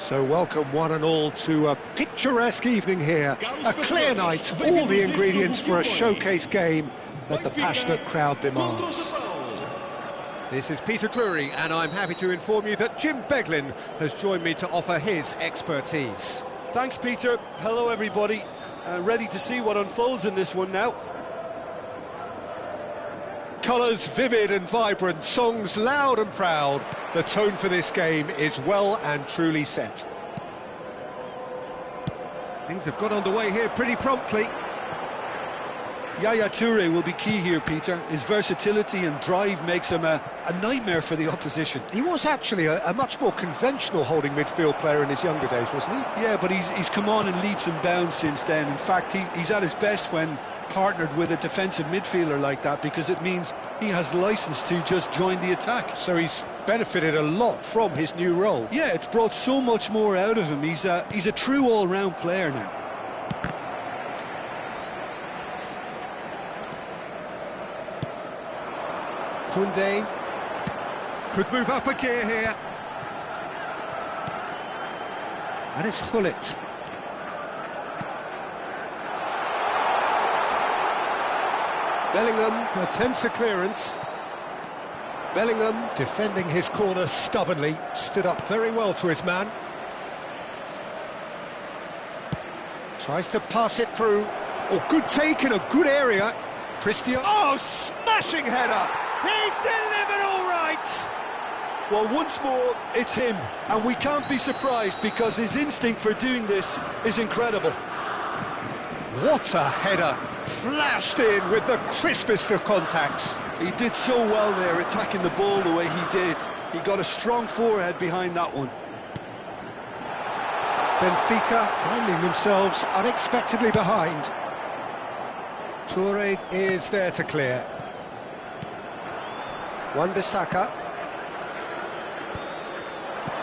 So welcome one and all to a picturesque evening here, a clear night, all the ingredients for a showcase game that the passionate crowd demands. This is Peter Drury, and I'm happy to inform you that Jim Beglin has joined me to offer his expertise. Thanks, Peter. Hello, everybody. Ready to see what unfolds in this one now. Colours vivid and vibrant, songs loud and proud. The tone for this game is well and truly set. Things have got underway here pretty promptly. Yaya Toure will be key here, Peter. His versatility and drive makes him a nightmare for the opposition. He was actually a much more conventional holding midfield player in his younger days, wasn't he? Yeah, but he's come on in leaps and bounds since then. In fact, he's at his best when partnered with a defensive midfielder like that, because it means he has license to just join the attack. So he's benefited a lot from his new role. Yeah, it's brought so much more out of him. He's a true all-round player now. Koundé could move up a gear here. And it's Gullit. Bellingham attempts a clearance. Bellingham, defending his corner stubbornly, stood up very well to his man. Tries to pass it through. Oh, good take in a good area. Christian. Oh, smashing header! He's delivered all right! Well, once more, it's him. And we can't be surprised, because his instinct for doing this is incredible. What a header! Flashed in with the crispest of contacts. He did so well there, attacking the ball the way he did. He got a strong forehead behind that one. Benfica finding themselves unexpectedly behind. Toure is there to clear. Wan-Bissaka.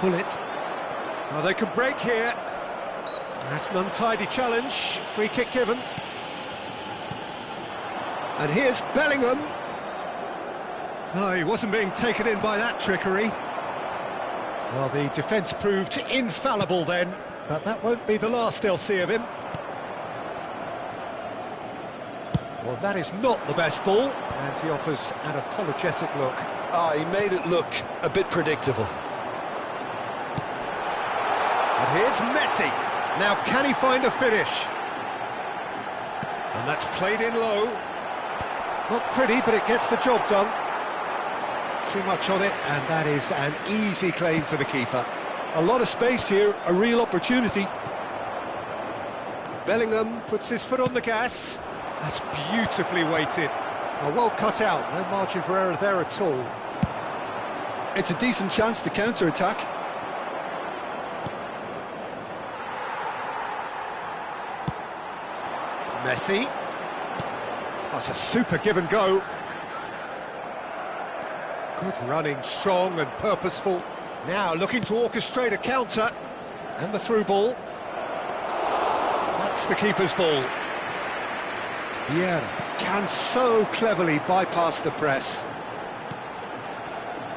Gullit. Oh, they can break here. That's an untidy challenge. Free kick given. And here's Bellingham. Oh, he wasn't being taken in by that trickery. Well, the defence proved infallible then, but that won't be the last they'll see of him. Well, that is not the best ball, and he offers an apologetic look. He made it look a bit predictable. And here's Messi. Now, can he find a finish? And that's played in low. Not pretty, but it gets the job done. Too much on it, and that is an easy claim for the keeper. A lot of space here, a real opportunity. Bellingham puts his foot on the gas. That's beautifully weighted. Well cut out, no margin for error there at all. It's a decent chance to counter-attack. Messi. That's a super give and go. Good running, strong and purposeful. Now looking to orchestrate a counter. And the through ball. That's the keeper's ball. Vieira can so cleverly bypass the press.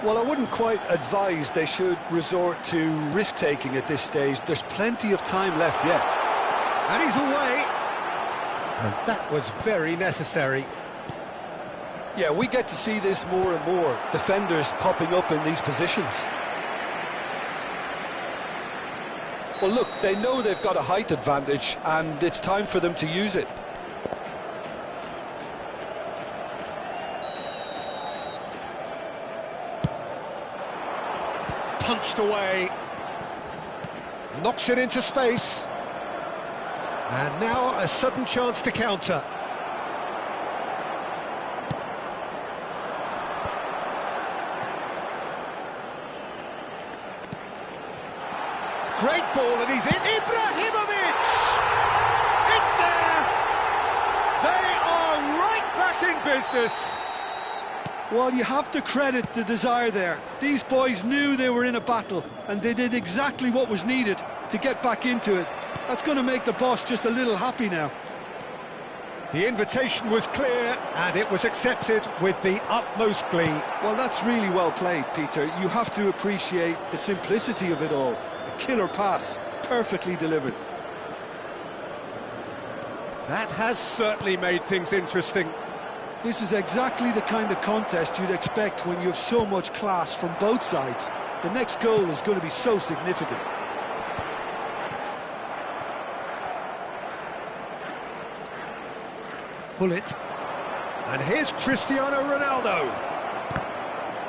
Well, I wouldn't quite advise they should resort to risk-taking at this stage. There's plenty of time left yet. And he's away. And that was very necessary. Yeah, we get to see this more and more. Defenders popping up in these positions. Well, look, they know they've got a height advantage, and it's time for them to use it. Punched away. Knocks it into space. And now a sudden chance to counter. Great ball, and he's in. Ibrahimovic! It's there! They are right back in business. Well, you have to credit the desire there. These boys knew they were in a battle, and they did exactly what was needed to get back into it. That's going to make the boss just a little happy now. The invitation was clear, and it was accepted with the utmost glee. Well, that's really well played, Peter. You have to appreciate the simplicity of it all. A killer pass, perfectly delivered. That has certainly made things interesting. This is exactly the kind of contest you'd expect when you have so much class from both sides. The next goal is going to be so significant. Gullit. And here's Cristiano Ronaldo.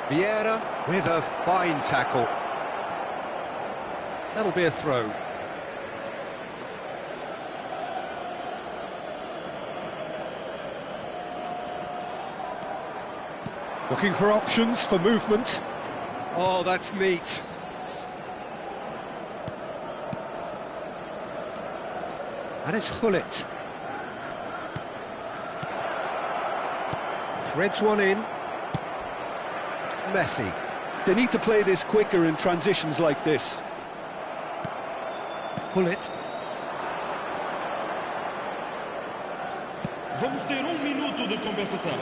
Vieira with a fine tackle. That'll be a throw. Looking for options for movement. Oh, that's neat. And it's Gullit. Threads one in. Messi. They need to play this quicker in transitions like this. Gullit. Vamos ter minuto de compensação.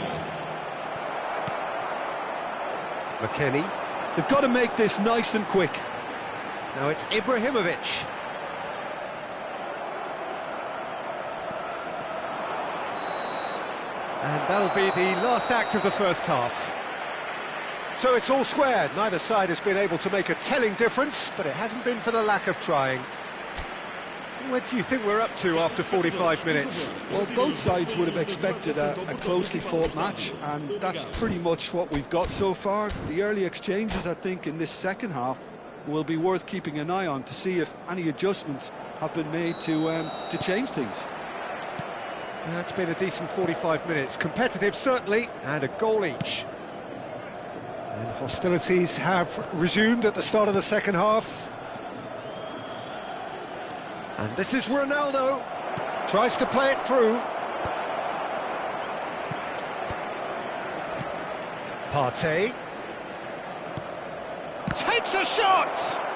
McKennie. They've got to make this nice and quick. Now it's Ibrahimovic. And that'll be the last act of the first half. So it's all squared. Neither side has been able to make a telling difference, but it hasn't been for the lack of trying. What do you think we're up to after 45 minutes? Well, both sides would have expected a closely fought match, and that's pretty much what we've got so far. The early exchanges, I think, in this second half will be worth keeping an eye on to see if any adjustments have been made to change things. That's been a decent 45 minutes. Competitive, certainly, and a goal each. And hostilities have resumed at the start of the second half. And this is Ronaldo. Tries to play it through. Partey. Takes a shot!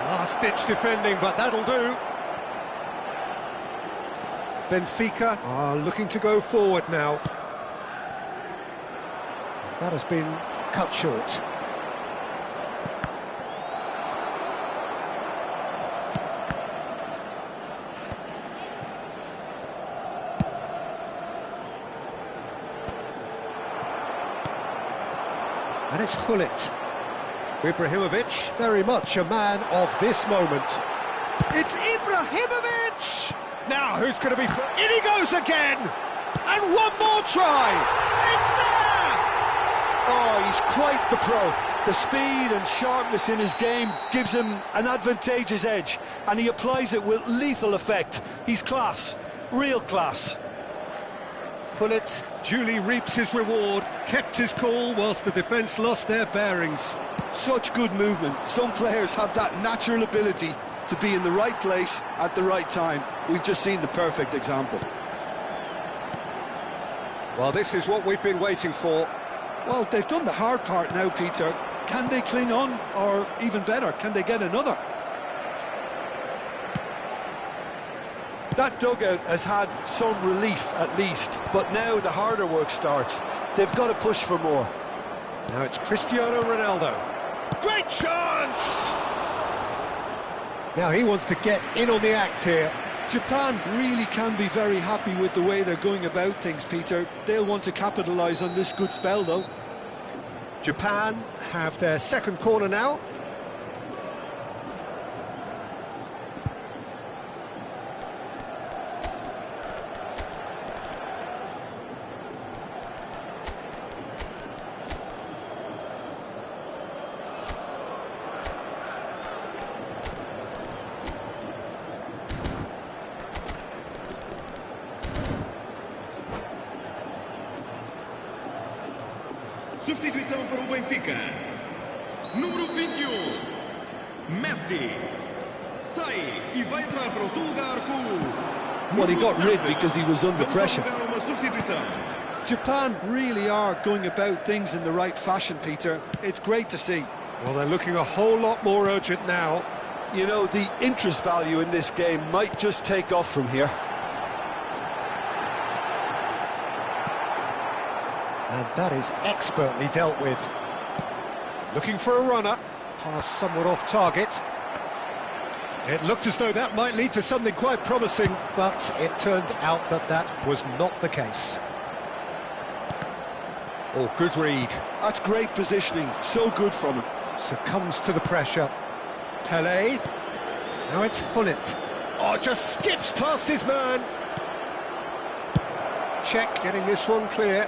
Last-ditch defending, but that'll do. Benfica are looking to go forward now. That has been cut short. And it's Gullit. Ibrahimovic, very much a man of this moment. It's Ibrahimovic! Now, who's going to be... In he goes again! And one more try! It's there! Oh, he's quite the pro. The speed and sharpness in his game gives him an advantageous edge, and he applies it with lethal effect. He's class, real class. Gullit duly reaps his reward, kept his cool whilst the defence lost their bearings. Such good movement. Some players have that natural ability to be in the right place at the right time. We've just seen the perfect example. Well, this is what we've been waiting for. Well, they've done the hard part now, Peter. Can they cling on, or even better, can they get another? That dugout has had some relief at least, but now the harder work starts. They've got to push for more. Now it's Cristiano Ronaldo. Great chance! Now he wants to get in on the act here. Japan really can be very happy with the way they're going about things, Peter. They'll want to capitalise on this good spell, though. Japan have their second corner now. Substituição para o Benfica. Número 21. Messi. Sai e vai entrar para o seu lugar com... Well, he got rid because he was under pressure. Uma substituição. Japan really are going about things in the right fashion, Peter. It's great to see. Well, they're looking a whole lot more urgent now. You know, the interest value in this game might just take off from here. And that is expertly dealt with. Looking for a runner. Pass somewhat off target. It looked as though that might lead to something quite promising, but it turned out that that was not the case. Oh, good read. That's great positioning, so good from him. Succumbs to the pressure. Pelé. Now it's Hullet. Oh, just skips past his man. Czech getting this one clear.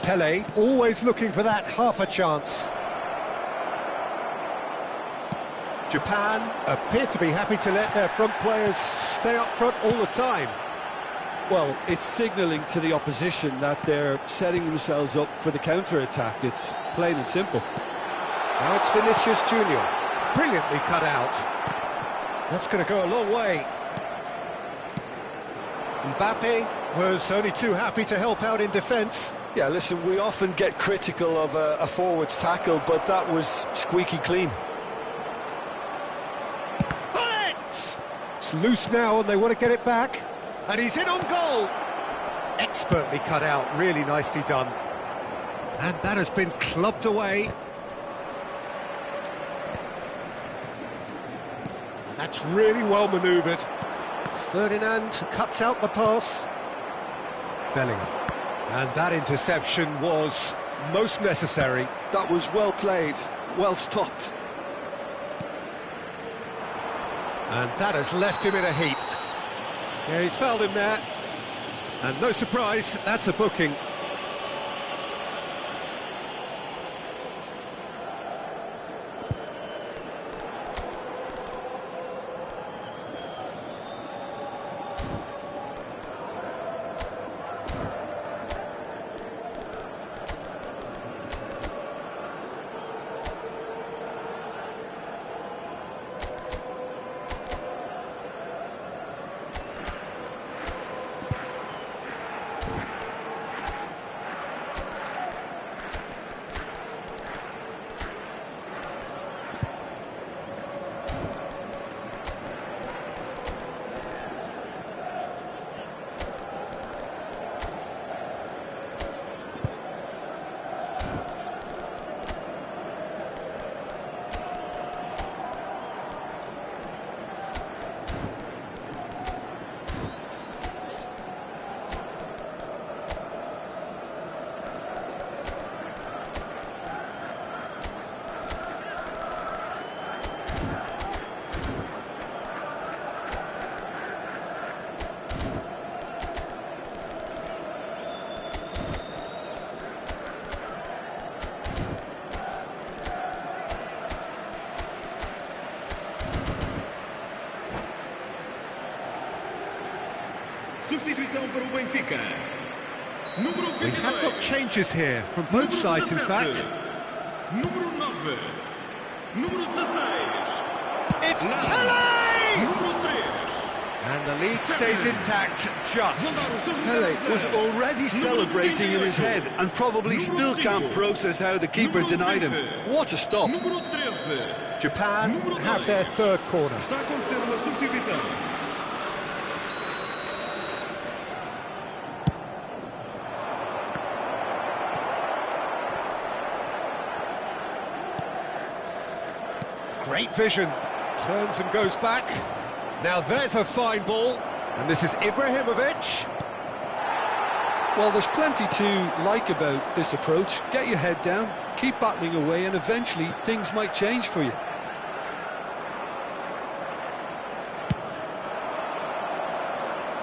Pelé always looking for that half a chance. Japan appear to be happy to let their front players stay up front all the time. Well, it's signalling to the opposition that they're setting themselves up for the counter-attack. It's plain and simple. Now it's Vinicius Junior. Brilliantly cut out. That's going to go a long way. Mbappe was only too happy to help out in defence. Yeah, listen, we often get critical of a forward's tackle, but that was squeaky clean. Hullet! It's loose now and they want to get it back. And he's in on goal. Expertly cut out, really nicely done. And that has been clubbed away. And that's really well manoeuvred. Ferdinand cuts out the pass. Bellingham. And that interception was most necessary. That was well played, well stopped. And that has left him in a heap. Yeah, he's fouled him there. And no surprise, that's a booking. Substituição para o Benfica. We have got changes here from both sides, in fact. Número 9. Número 16. It's Pelé! Número 3. And the lead stays intact, just. Pelé was already celebrating in his head and probably still can't process how the keeper denied him. What a stop. Número 13. Japan have their third corner. Está acontecendo uma substituição. Great vision. Turns and goes back. Now there's a fine ball. And this is Ibrahimovic. Well, there's plenty to like about this approach. Get your head down, keep battling away, and eventually things might change for you.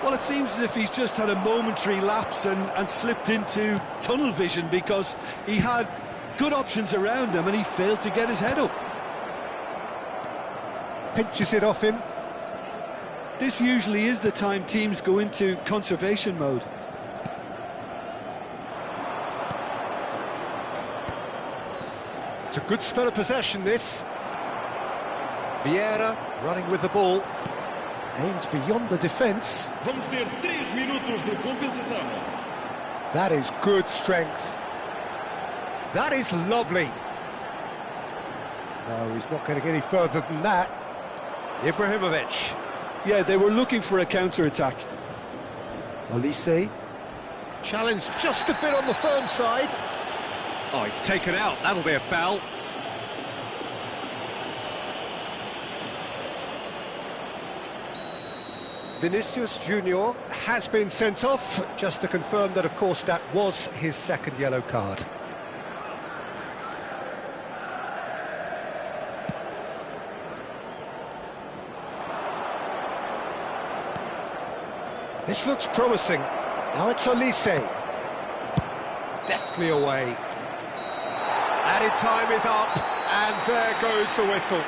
Well, it seems as if he's just had a momentary lapse and slipped into tunnel vision because he had good options around him and he failed to get his head up. Pinches it off him. This usually is the time teams go into conservation mode. It's a good spell of possession, this. Vieira running with the ball. Aimed beyond the defence. Vamos ter 3 minutos de compensação. That is good strength. That is lovely. No, he's not going to get any further than that. Ibrahimovic. Yeah, they were looking for a counter-attack. Olise. Challenge just a bit on the firm side. Oh, he's taken out. That'll be a foul. Vinicius Junior has been sent off, just to confirm that, of course, that was his second yellow card. This looks promising. Now it's Olise. Deftly away. Added time is up, and there goes the whistle.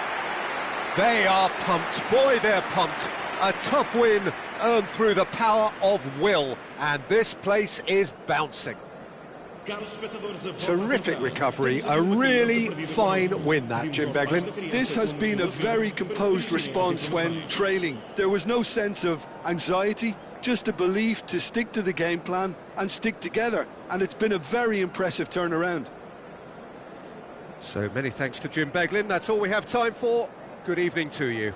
They are pumped. Boy, they're pumped. A tough win earned through the power of will, and this place is bouncing. Terrific recovery, a really fine win that, Jim Beglin. This has been a very composed response when trailing. There was no sense of anxiety, just a belief to stick to the game plan and stick together, and it's been a very impressive turnaround. So many thanks to Jim Beglin. That's all we have time for. Good evening to you.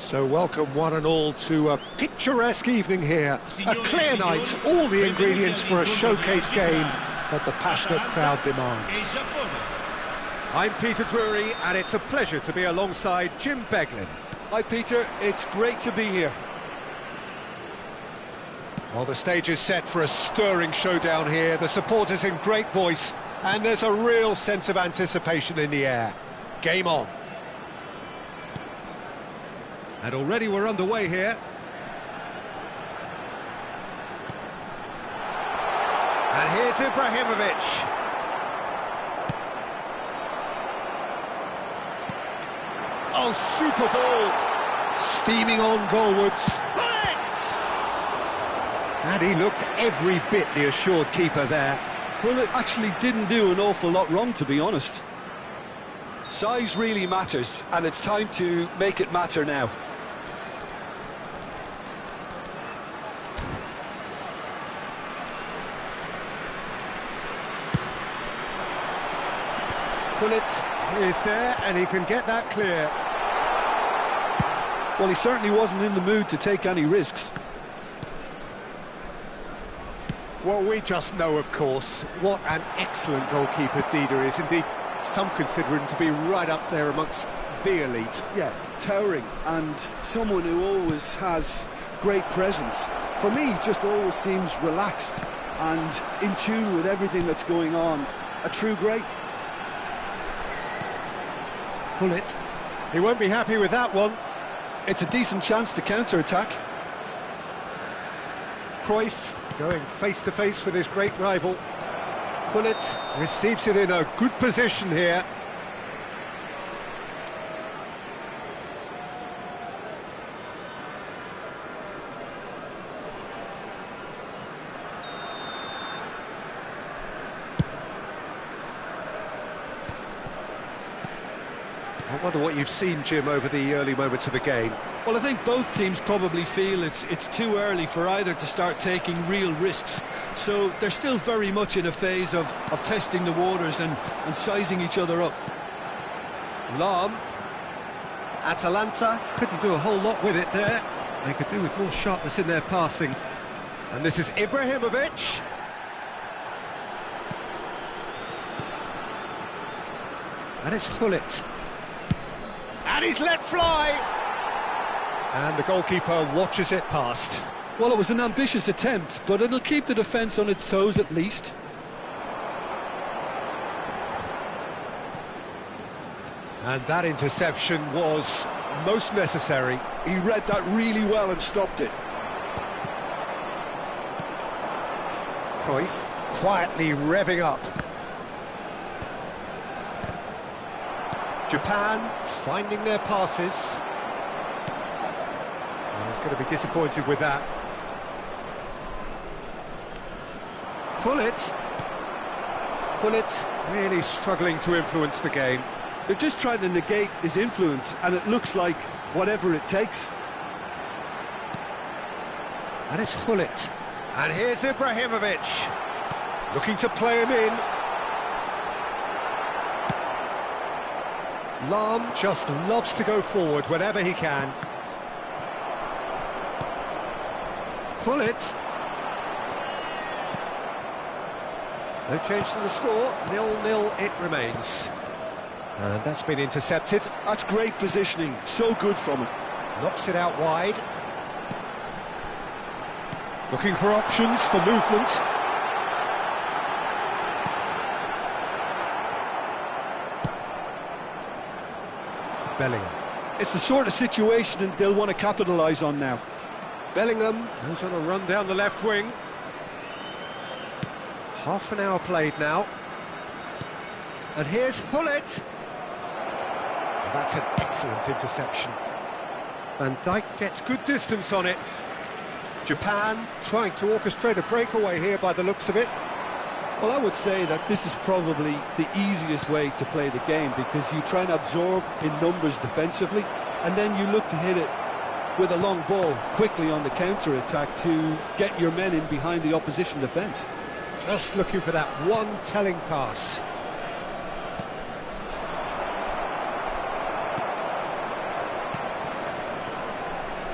So welcome one and all to a picturesque evening here. A clear night, all the ingredients for a showcase game that the passionate crowd demands. I'm Peter Drury, and it's a pleasure to be alongside Jim Beglin. Hi Peter, it's great to be here. Well, the stage is set for a stirring showdown here. The supporters in great voice, and there's a real sense of anticipation in the air. Game on. And already we're underway here. And here's Ibrahimovic. Oh, super ball. Steaming on goalwards. And he looked every bit the assured keeper there. Well, it actually didn't do an awful lot wrong, to be honest. Size really matters, and it's time to make it matter now. Gullit is there, and he can get that clear. Well, he certainly wasn't in the mood to take any risks. Well, we just know, of course, what an excellent goalkeeper Dida is. Indeed, some consider him to be right up there amongst the elite. Yeah, towering, and someone who always has great presence. For me, he just always seems relaxed and in tune with everything that's going on. A true great. Gullit. He won't be happy with that one. It's a decent chance to counter-attack. Cruyff going face-to-face with his great rival. Gullit receives it in a good position here. I wonder what you've seen, Jim, over the early moments of the game. Well, I think both teams probably feel it's too early for either to start taking real risks. So they're still very much in a phase of testing the waters and sizing each other up. Lahm. Atalanta couldn't do a whole lot with it there. They could do with more sharpness in their passing. And this is Ibrahimovic. And it's Gullit. And he's let fly! And the goalkeeper watches it past. Well, it was an ambitious attempt, but it'll keep the defence on its toes at least. And that interception was most necessary. He read that really well and stopped it. Cruyff quietly revving up. Japan finding their passes. And he's going to be disappointed with that. Gullit really struggling to influence the game. They're just trying to negate his influence, and it looks like whatever it takes. And it's Gullit. And here's Ibrahimovic. Looking to play him in. Lahm just loves to go forward whenever he can. Gullit. No change to the score, 0-0 it remains. And that's been intercepted. That's great positioning, so good from him. Knocks it out wide. Looking for options for movement. Bellingham. It's the sort of situation that they'll want to capitalise on now. Bellingham goes on a run down the left wing. Half an hour played now. And here's Gullit. That's an excellent interception. Van Dijk gets good distance on it. Japan trying to orchestrate a breakaway here by the looks of it. Well, I would say that this is probably the easiest way to play the game, because you try and absorb in numbers defensively, and then you look to hit it with a long ball quickly on the counter-attack to get your men in behind the opposition defence. Just looking for that one telling pass.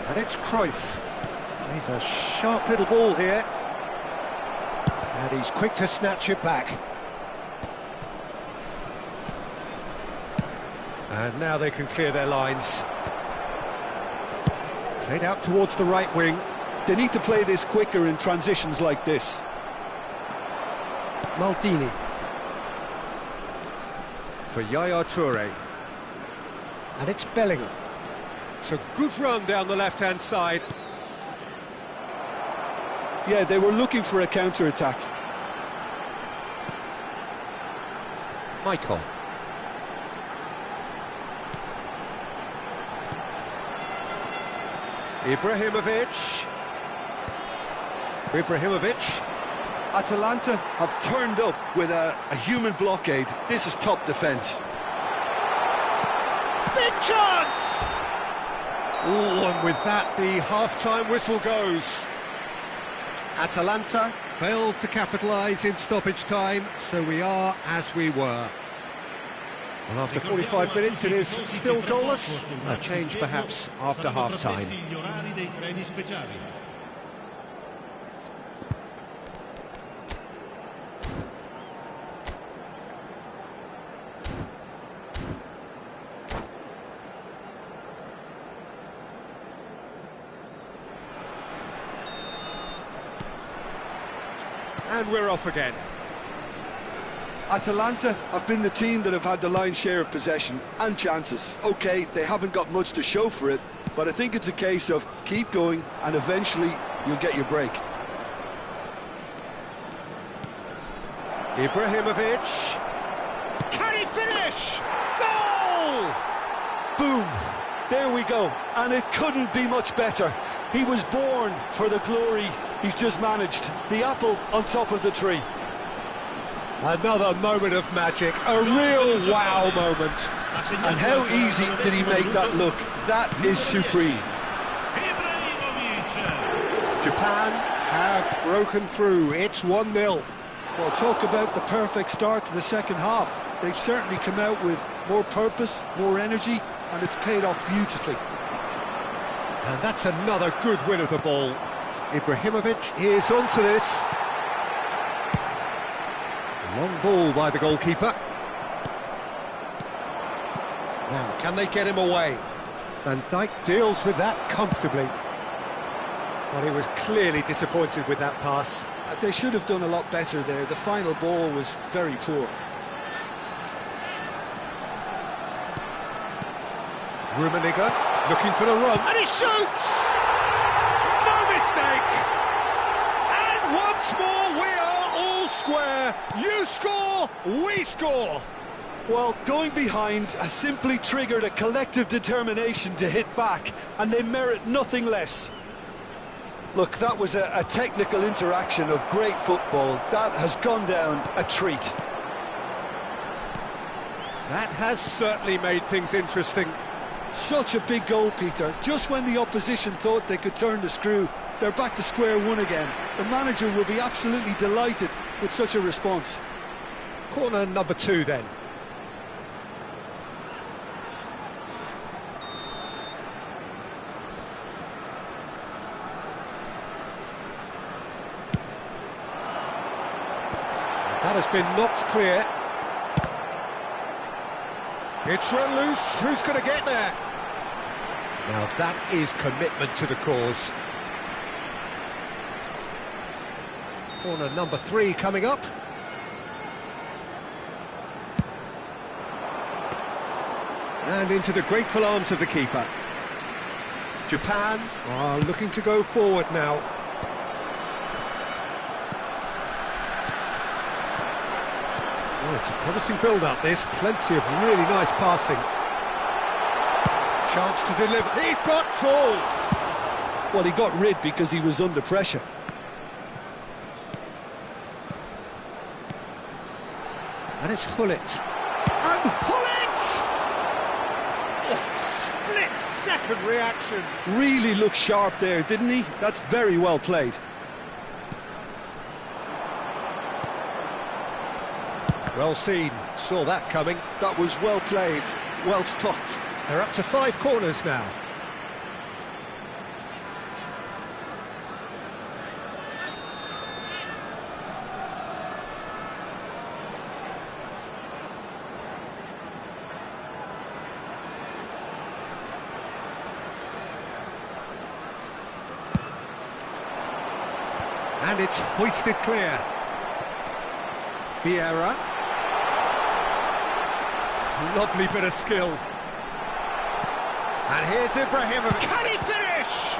And it's Cruyff. He's a sharp little ball here. And he's quick to snatch it back. And now they can clear their lines. Played out towards the right wing. They need to play this quicker in transitions like this. Maldini. For Yaya Toure. And it's Bellingham. It's a good run down the left-hand side. Yeah, they were looking for a counter-attack. Michael. Ibrahimovic. Ibrahimovic. Atalanta have turned up with a human blockade. This is top defence. Big chance! Oh, and with that, the half-time whistle goes. Atalanta failed to capitalise in stoppage time, so we are as we were. And after 45 minutes, it is still goalless. A change, perhaps, after half-time. And we're off again. Atalanta have been the team that have had the lion's share of possession and chances. OK, they haven't got much to show for it, but I think it's a case of keep going and eventually you'll get your break. Ibrahimovic. Can he finish? Goal! Boom! There we go. And it couldn't be much better. He was born for the glory he's just managed. The apple on top of the tree. Another moment of magic, a real wow moment. And how easy did he make that look? That is supreme. Japan have broken through. It's 1-0. Well, talk about the perfect start to the second half. They've certainly come out with more purpose, more energy, and it's paid off beautifully. And that's another good win of the ball. Ibrahimovic is onto this. Long ball by the goalkeeper. Now, can they get him away? Van Dijk deals with that comfortably. Well, he was clearly disappointed with that pass. They should have done a lot better there. The final ball was very poor. Rummenigge looking for the run, and he shoots! No mistake! And once more we are all square. You score, we score! Well, going behind has simply triggered a collective determination to hit back, and they merit nothing less. Look, that was a technical interaction of great football. That has gone down a treat. That has certainly made things interesting. Such a big goal, Peter. Just when the opposition thought they could turn the screw, they're back to square one again. The manager will be absolutely delighted with such a response. Corner number 2 then. That has been knocked clear. It's run loose. Who's going to get there? Now that is commitment to the cause. Corner number 3 coming up. And into the grateful arms of the keeper. Japan are looking to go forward now. Oh, it's a promising build-up, this. Plenty of really nice passing. Chance to deliver. He's got full! Well, he got rid because he was under pressure. And it's Gullit. And Gullit! Oh, split-second reaction. Really looked sharp there, didn't he? That's very well played. Well seen, saw that coming. That was well played, well stopped. They're up to 5 corners now. And it's hoisted clear. Vieira. Lovely bit of skill. And here's Ibrahimovic. Can he finish?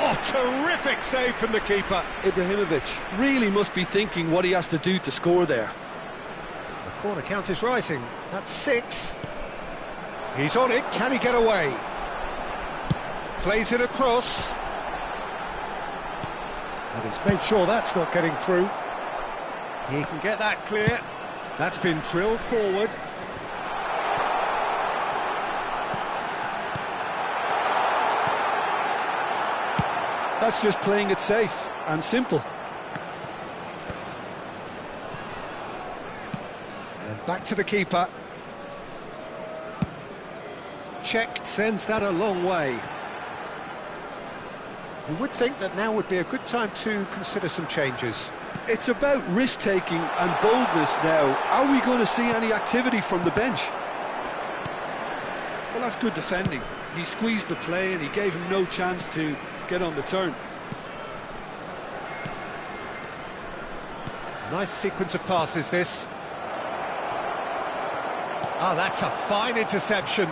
Oh, terrific save from the keeper. Ibrahimovic really must be thinking what he has to do to score there. The corner count is rising. That's 6. He's on it. Can he get away? Plays it across. And he's made sure that's not getting through. He can get that clear. That's been drilled forward. That's just playing it safe and simple. And back to the keeper. Check sends that a long way. You would think that now would be a good time to consider some changes. It's about risk-taking and boldness now. Are we going to see any activity from the bench? Well, that's good defending. He squeezed the play and he gave him no chance to get on the turn. Nice sequence of passes, this. Ah, that's a fine interception.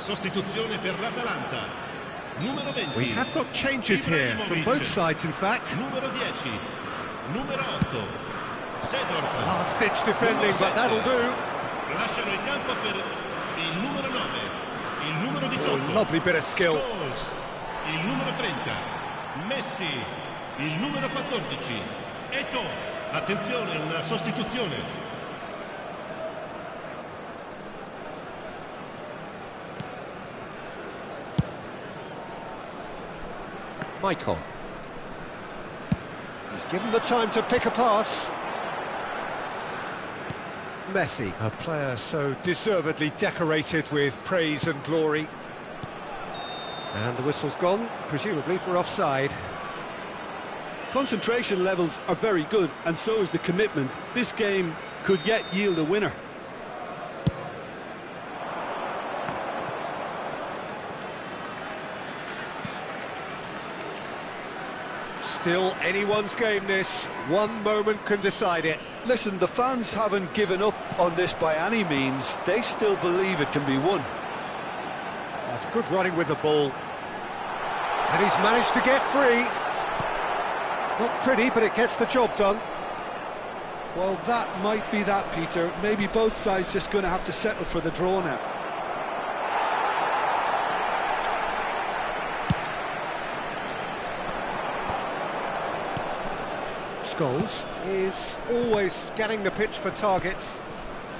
Sostituzione per l'Atalanta. Numero 20. We have got changes here from both sides, in fact. Numero 10. Numero 8. Seedorf. Last-ditch defending, but that'll do. Lasciano il campo per il numero 9. Il numero 18. Oh, lovely bit of skill. Scholes. Il numero 30. Messi. Il numero 14. Eto'o. Attenzione, una sostituzione. Maicon. He's given the time to pick a pass. Messi, a player so deservedly decorated with praise and glory. And the whistle's gone, presumably for offside. Concentration levels are very good, and so is the commitment. This game could yet yield a winner. Still anyone's game, this. One moment can decide it. Listen, the fans haven't given up on this by any means. They still believe it can be won. That's good running with the ball. And he's managed to get free. Not pretty, but it gets the job done. Well, that might be that, Peter. Maybe both sides just going to have to settle for the draw now. Scholes is always scanning the pitch for targets,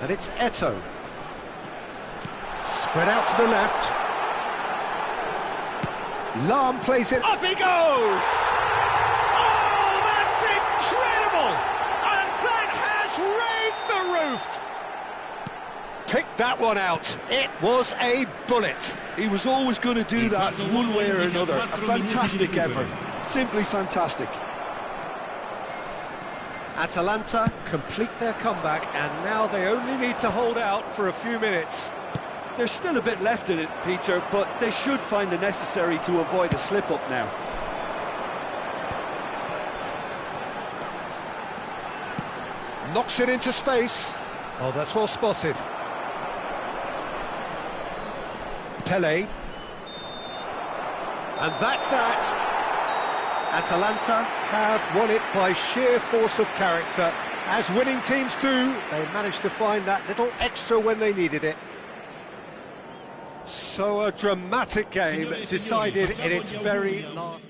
and it's Eto'o. Spread out to the left. Lahm plays it, up he goes! Oh, that's incredible! And that has raised the roof! Picked that one out. It was a bullet. He was always going to do that one way or another. A fantastic effort. Simply fantastic. Atalanta complete their comeback, and now they only need to hold out for a few minutes. There's still a bit left in it, Peter, but they should find the necessary to avoid a slip-up now. Knocks it into space. Oh, that's well spotted. Pele. And that's that. Atalanta have won it by sheer force of character. As winning teams do, they managed to find that little extra when they needed it. So a dramatic game decided in its very last...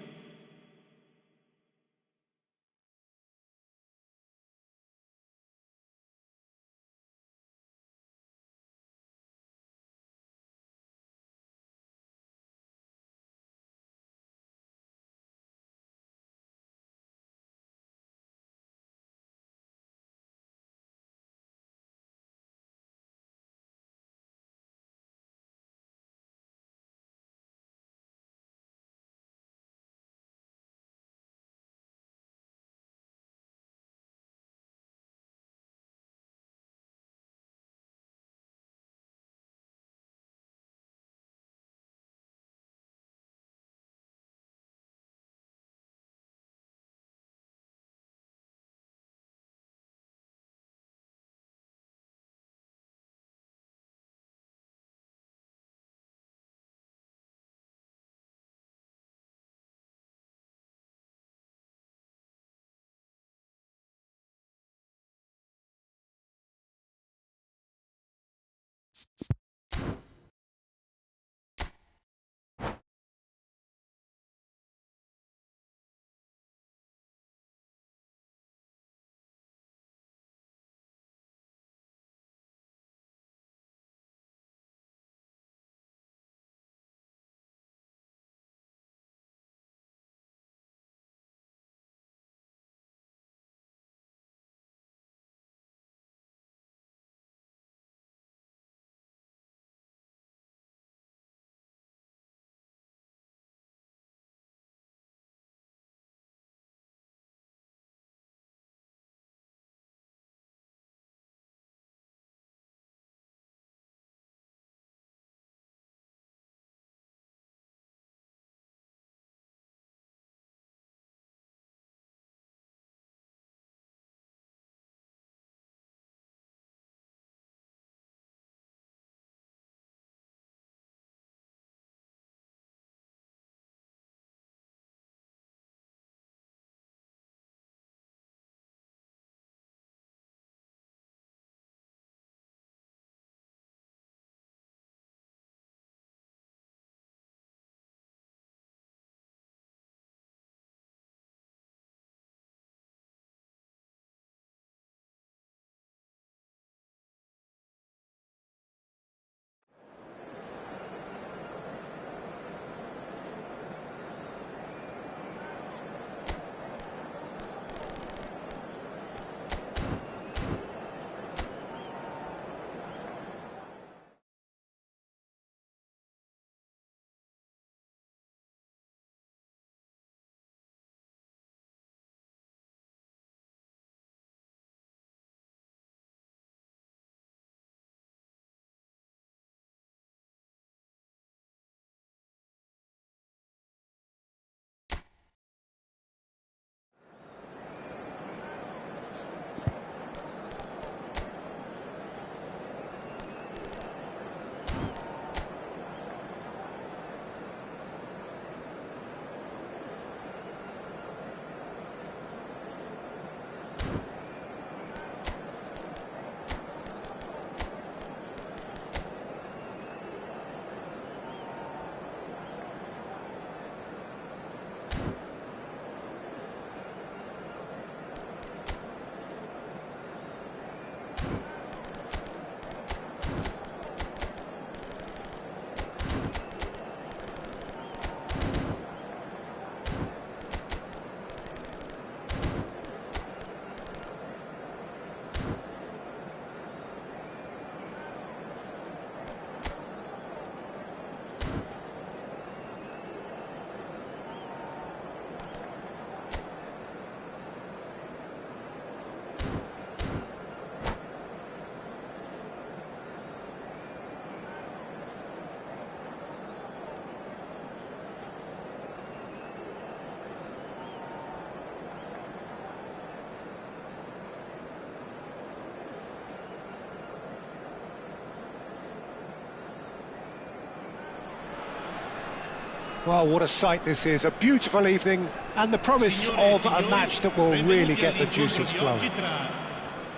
Well, what a sight this is. A beautiful evening and the promise of a match that will really get the juices flowing.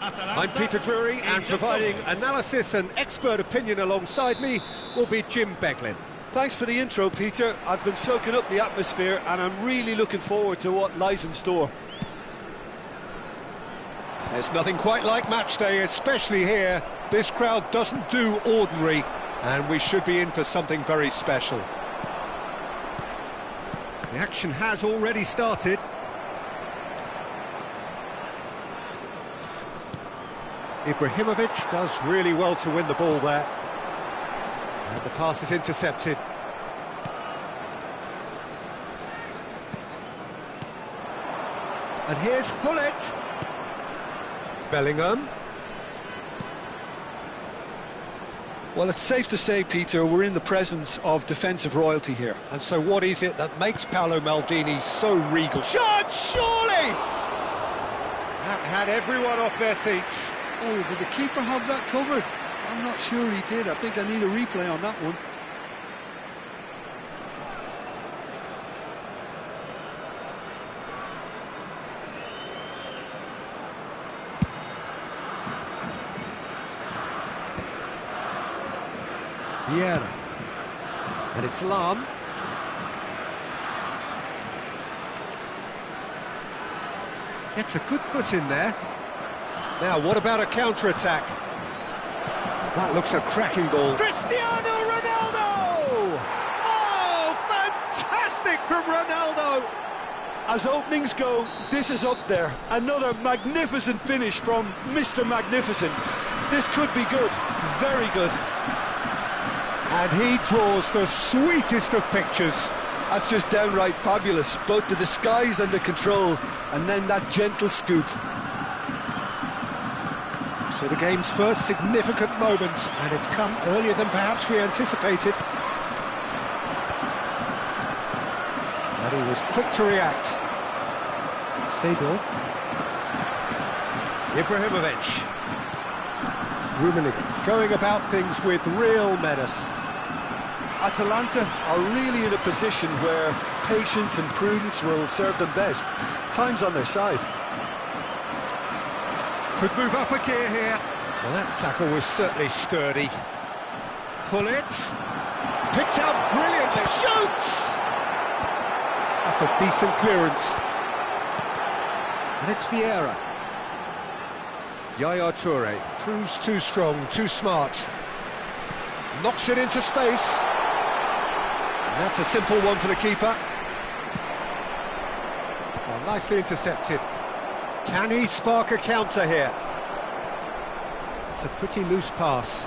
I'm Peter Drury, and providing analysis and expert opinion alongside me will be Jim Beglin. Thanks for the intro, Peter. I've been soaking up the atmosphere and I'm really looking forward to what lies in store. There's nothing quite like match day, especially here. This crowd doesn't do ordinary, and we should be in for something very special. The action has already started. Ibrahimovic does really well to win the ball there. And the pass is intercepted. And here's Hullet. Bellingham. Well, it's safe to say, Peter, we're in the presence of defensive royalty here. And so what is it that makes Paolo Maldini so regal? Shot, surely! That had everyone off their seats. Oh, did the keeper have that covered? I'm not sure he did. I think I need a replay on that one. Vieira. And it's Lam. Gets a good foot in there. Now, what about a counter-attack? That looks a cracking ball. Cristiano Ronaldo! Oh, fantastic from Ronaldo! As openings go, this is up there. Another magnificent finish from Mr. Magnificent. This could be good, very good. And he draws the sweetest of pictures. That's just downright fabulous, both the disguise and the control, and then that gentle scoop. So the game's first significant moment, and it's come earlier than perhaps we anticipated. And he was quick to react. Seedorf. Ibrahimovic. Rummenigge going about things with real menace. Atalanta are really in a position where patience and prudence will serve them best. Time's on their side. Could move up a gear here. Well, that tackle was certainly sturdy. Gullit. Picked out brilliantly. Shoots! That's a decent clearance. And it's Vieira. Yaya Toure proves too strong, too smart. Knocks it into space. And that's a simple one for the keeper. Well, nicely intercepted. Can he spark a counter here? It's a pretty loose pass.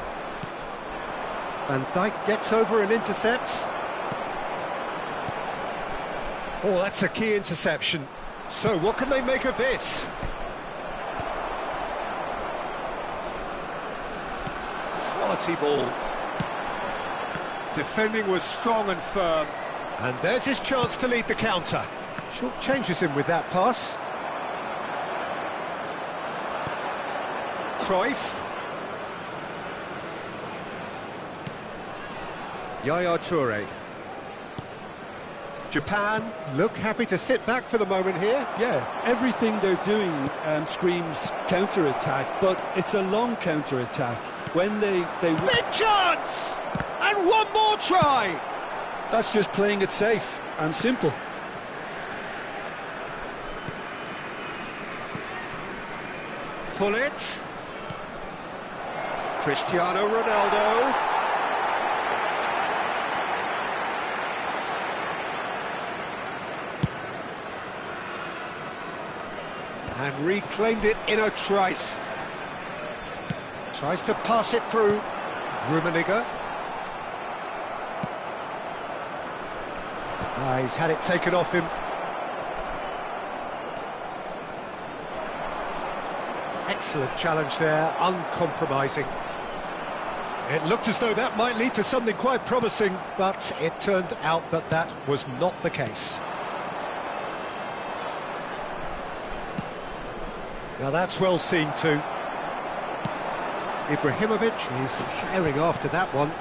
Van Dijk gets over and intercepts. Oh, that's a key interception. So, what can they make of this? Quality ball. Defending was strong and firm. And there's his chance to lead the counter. Short changes him with that pass. Cruyff. Yaya Toure. Japan look happy to sit back for the moment here. Yeah, everything they're doing screams counter-attack, but it's a long counter-attack. When they Big chance! And one more try! That's just playing it safe and simple. Gullit. Cristiano Ronaldo. And reclaimed it in a trice. Tries to pass it through. Rummenigge. He's had it taken off him. Excellent challenge there, uncompromising. It looked as though that might lead to something quite promising, but it turned out that that was not the case. Now that's well seen too. Ibrahimovic is herring after that one.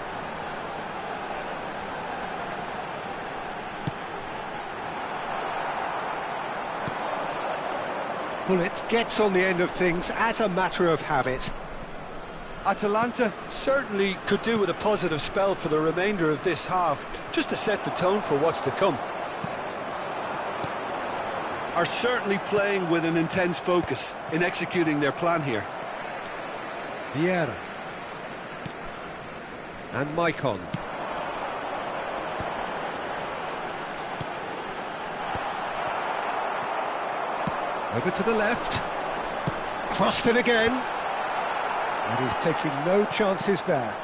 Gullit gets on the end of things as a matter of habit. Atalanta certainly could do with a positive spell for the remainder of this half, just to set the tone for what's to come. Are certainly playing with an intense focus in executing their plan here. Vieira. And Maicon. Over to the left. Crossed in again. And he's taking no chances there.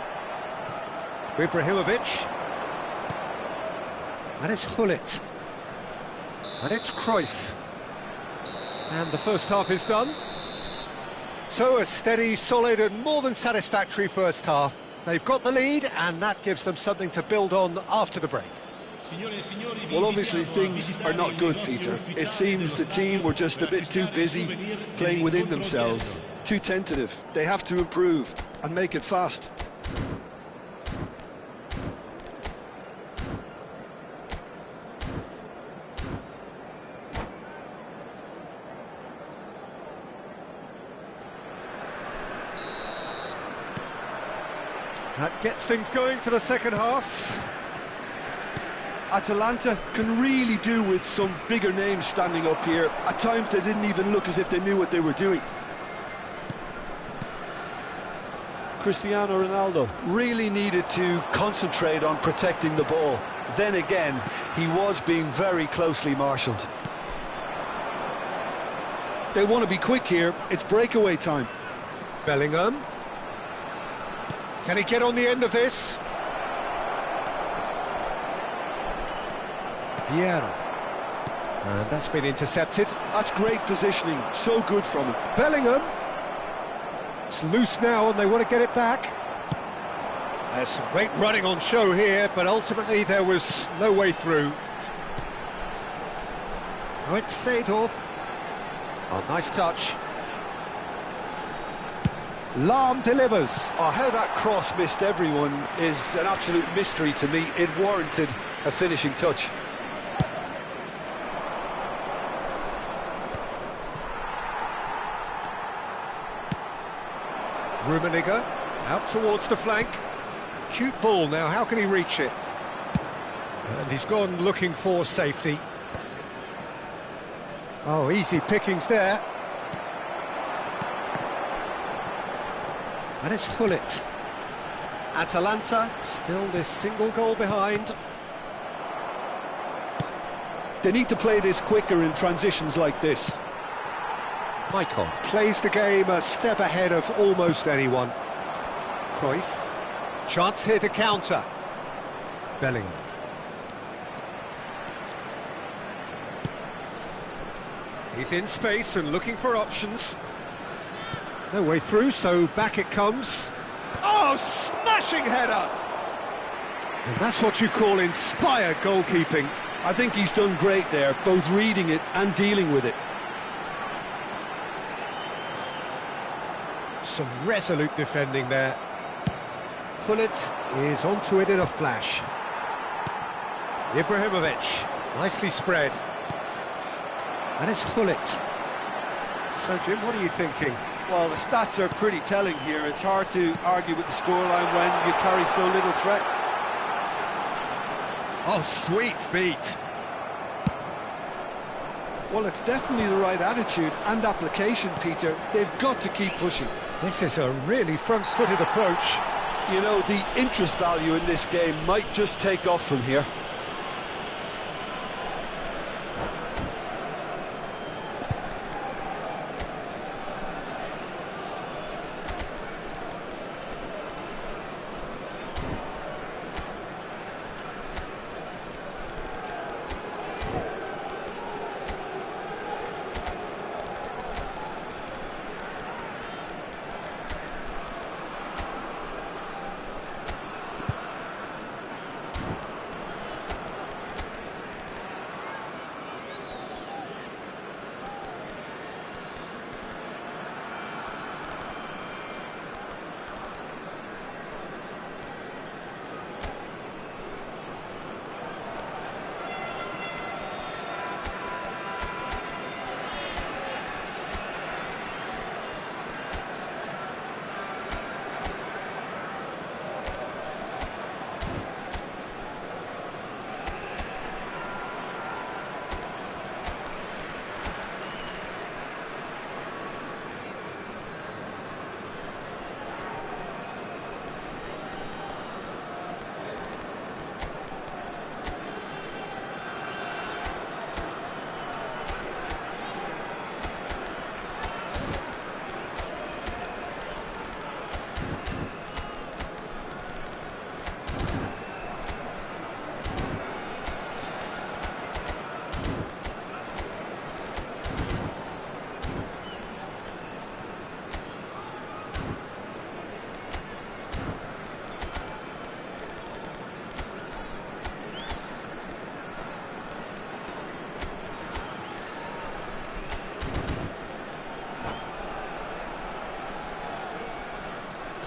Ibrahimovic. And it's Gullit. And it's Cruyff. And the first half is done. So a steady, solid and more than satisfactory first half. They've got the lead and that gives them something to build on after the break. Well, obviously things are not good, Peter. It seems the team were just a bit too busy playing within themselves. Too tentative. They have to improve and make it fast. That gets things going for the second half. Atalanta can really do with some bigger names standing up here. At times they didn't even look as if they knew what they were doing. Cristiano Ronaldo really needed to concentrate on protecting the ball. Then again, he was being very closely marshalled. They want to be quick here. It's breakaway time. Bellingham. Can he get on the end of this? Vieira. And that's been intercepted. That's great positioning. So good from him. Bellingham. It's loose now and they want to get it back. There's some great running on show here, but ultimately there was no way through. Now it's Seedorf. Oh, nice touch. Lahm delivers. Oh, how that cross missed everyone is an absolute mystery to me. It warranted a finishing touch. Rummenigge out towards the flank. Cute ball now, how can he reach it? And he's gone looking for safety. Oh, easy pickings there. And it's Gullit. Atalanta still this single goal behind. They need to play this quicker in transitions like this. Michael plays the game a step ahead of almost anyone. Cruyff. Chance here to counter. Bellingham. He's in space and looking for options. No way through, so back it comes. Oh, smashing header! And that's what you call inspired goalkeeping. I think he's done great there, both reading it and dealing with it. Some resolute defending there. Gullit is onto it in a flash. Ibrahimovic, nicely spread. And it's Gullit. So, Jim, what are you thinking? Well, the stats are pretty telling here. It's hard to argue with the scoreline when you carry so little threat. Oh, sweet feet. Well, it's definitely the right attitude and application, Peter. They've got to keep pushing. This is a really front-footed approach. You know, the interest value in this game might just take off from here.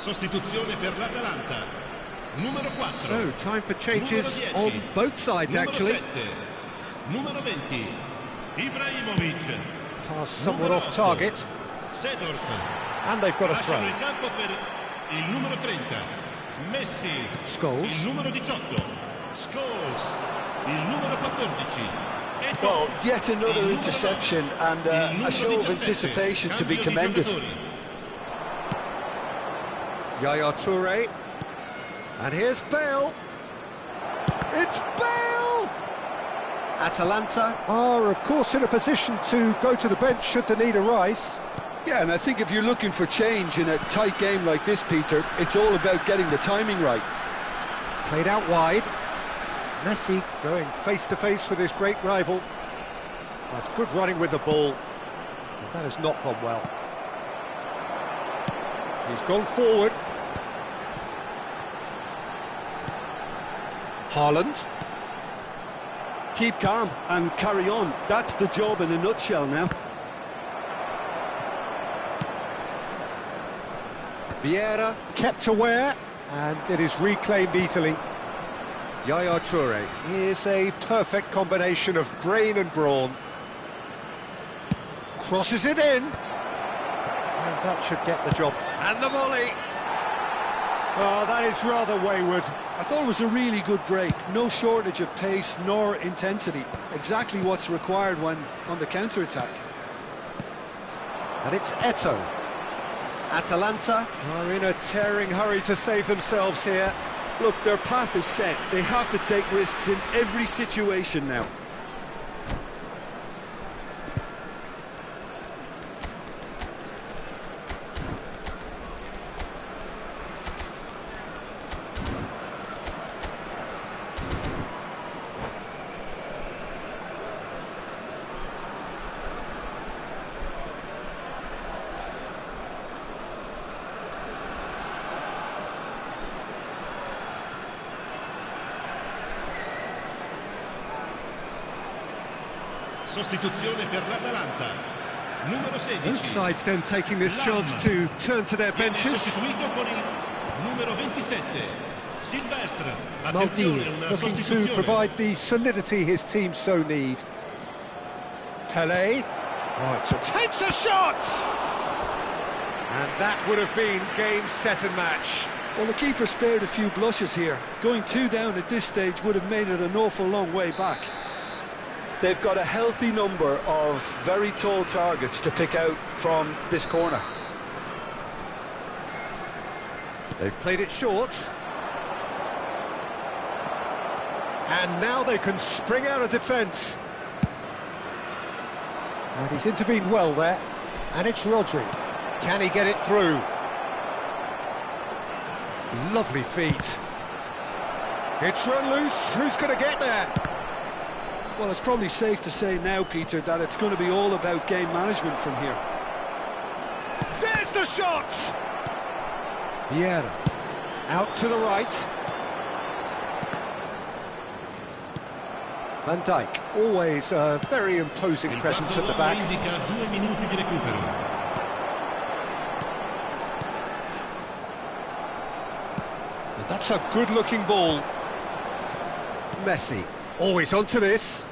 Sostituzione per l'Atalanta. Numero 4. So, time for changes on both sides, actually. Numero 20. Ibrahimovic. Pass somewhat off target. Seedorf. And they've got a throw. Lasciano il campo per il numero 30. Messi, Scholes. il numero 18. Scholes, il numero 14. Eto'o, Well, yet il another numero interception 9, and il a numero show of 17. anticipation to be Cambio di commended. giocatori. Yaya Toure. And here's Bale. It's Bale! Atalanta are, of course, in a position to go to the bench should the need arise. Yeah, and I think if you're looking for change in a tight game like this, Peter, it's all about getting the timing right. Played out wide. Messi going face-to-face with his great rival. That's good running with the ball. But that has not gone well. He's gone forward. Haaland. Keep calm and carry on. That's the job in a nutshell now. Vieira kept aware, and it is reclaimed easily. Yaya Toure is a perfect combination of brain and brawn. Crosses it in, and that should get the job. And the volley. Oh, that is rather wayward. I thought it was a really good break. No shortage of pace nor intensity. Exactly what's required when on the counter-attack. And it's Eto'o. Atalanta are in a tearing hurry to save themselves here. Look, their path is set. They have to take risks in every situation now. Sostituzione per l'Atalanta. Numero 16. Both sides then taking this chance to turn to their Viene benches. sostituito con il numero 27. Silvestre. Attenzione, Maldini una looking to sostituzione. provide the solidity his team so need. Pele. Right, so takes a shot! And that would have been game, set and match. Well, the keeper spared a few blushes here. Going 2 down at this stage would have made it an awful long way back. They've got a healthy number of very tall targets to pick out from this corner. They've played it short. And now they can spring out of defence. And he's intervened well there. And it's Rodri. Can he get it through? Lovely feet. It's run loose. Who's going to get there? Well, it's probably safe to say now, Peter, that it's going to be all about game management from here. There's the shot! Vieira. Out to the right. Van Dijk. Always a very imposing Il presence at the quadro back. indica 2 minuti di recupero. And that's a good-looking ball. Messi. Always onto this.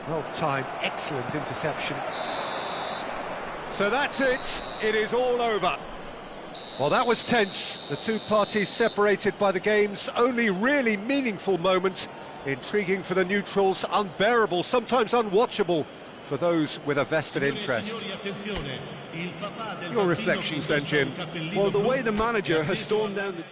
Well timed, excellent interception. So that's it. It is all over. Well, that was tense. The two parties separated by the game's only really meaningful moment. Intriguing for the neutrals, unbearable, sometimes unwatchable for those with a vested interest. Your reflections then, Jim? Well, the way the manager has stormed down the...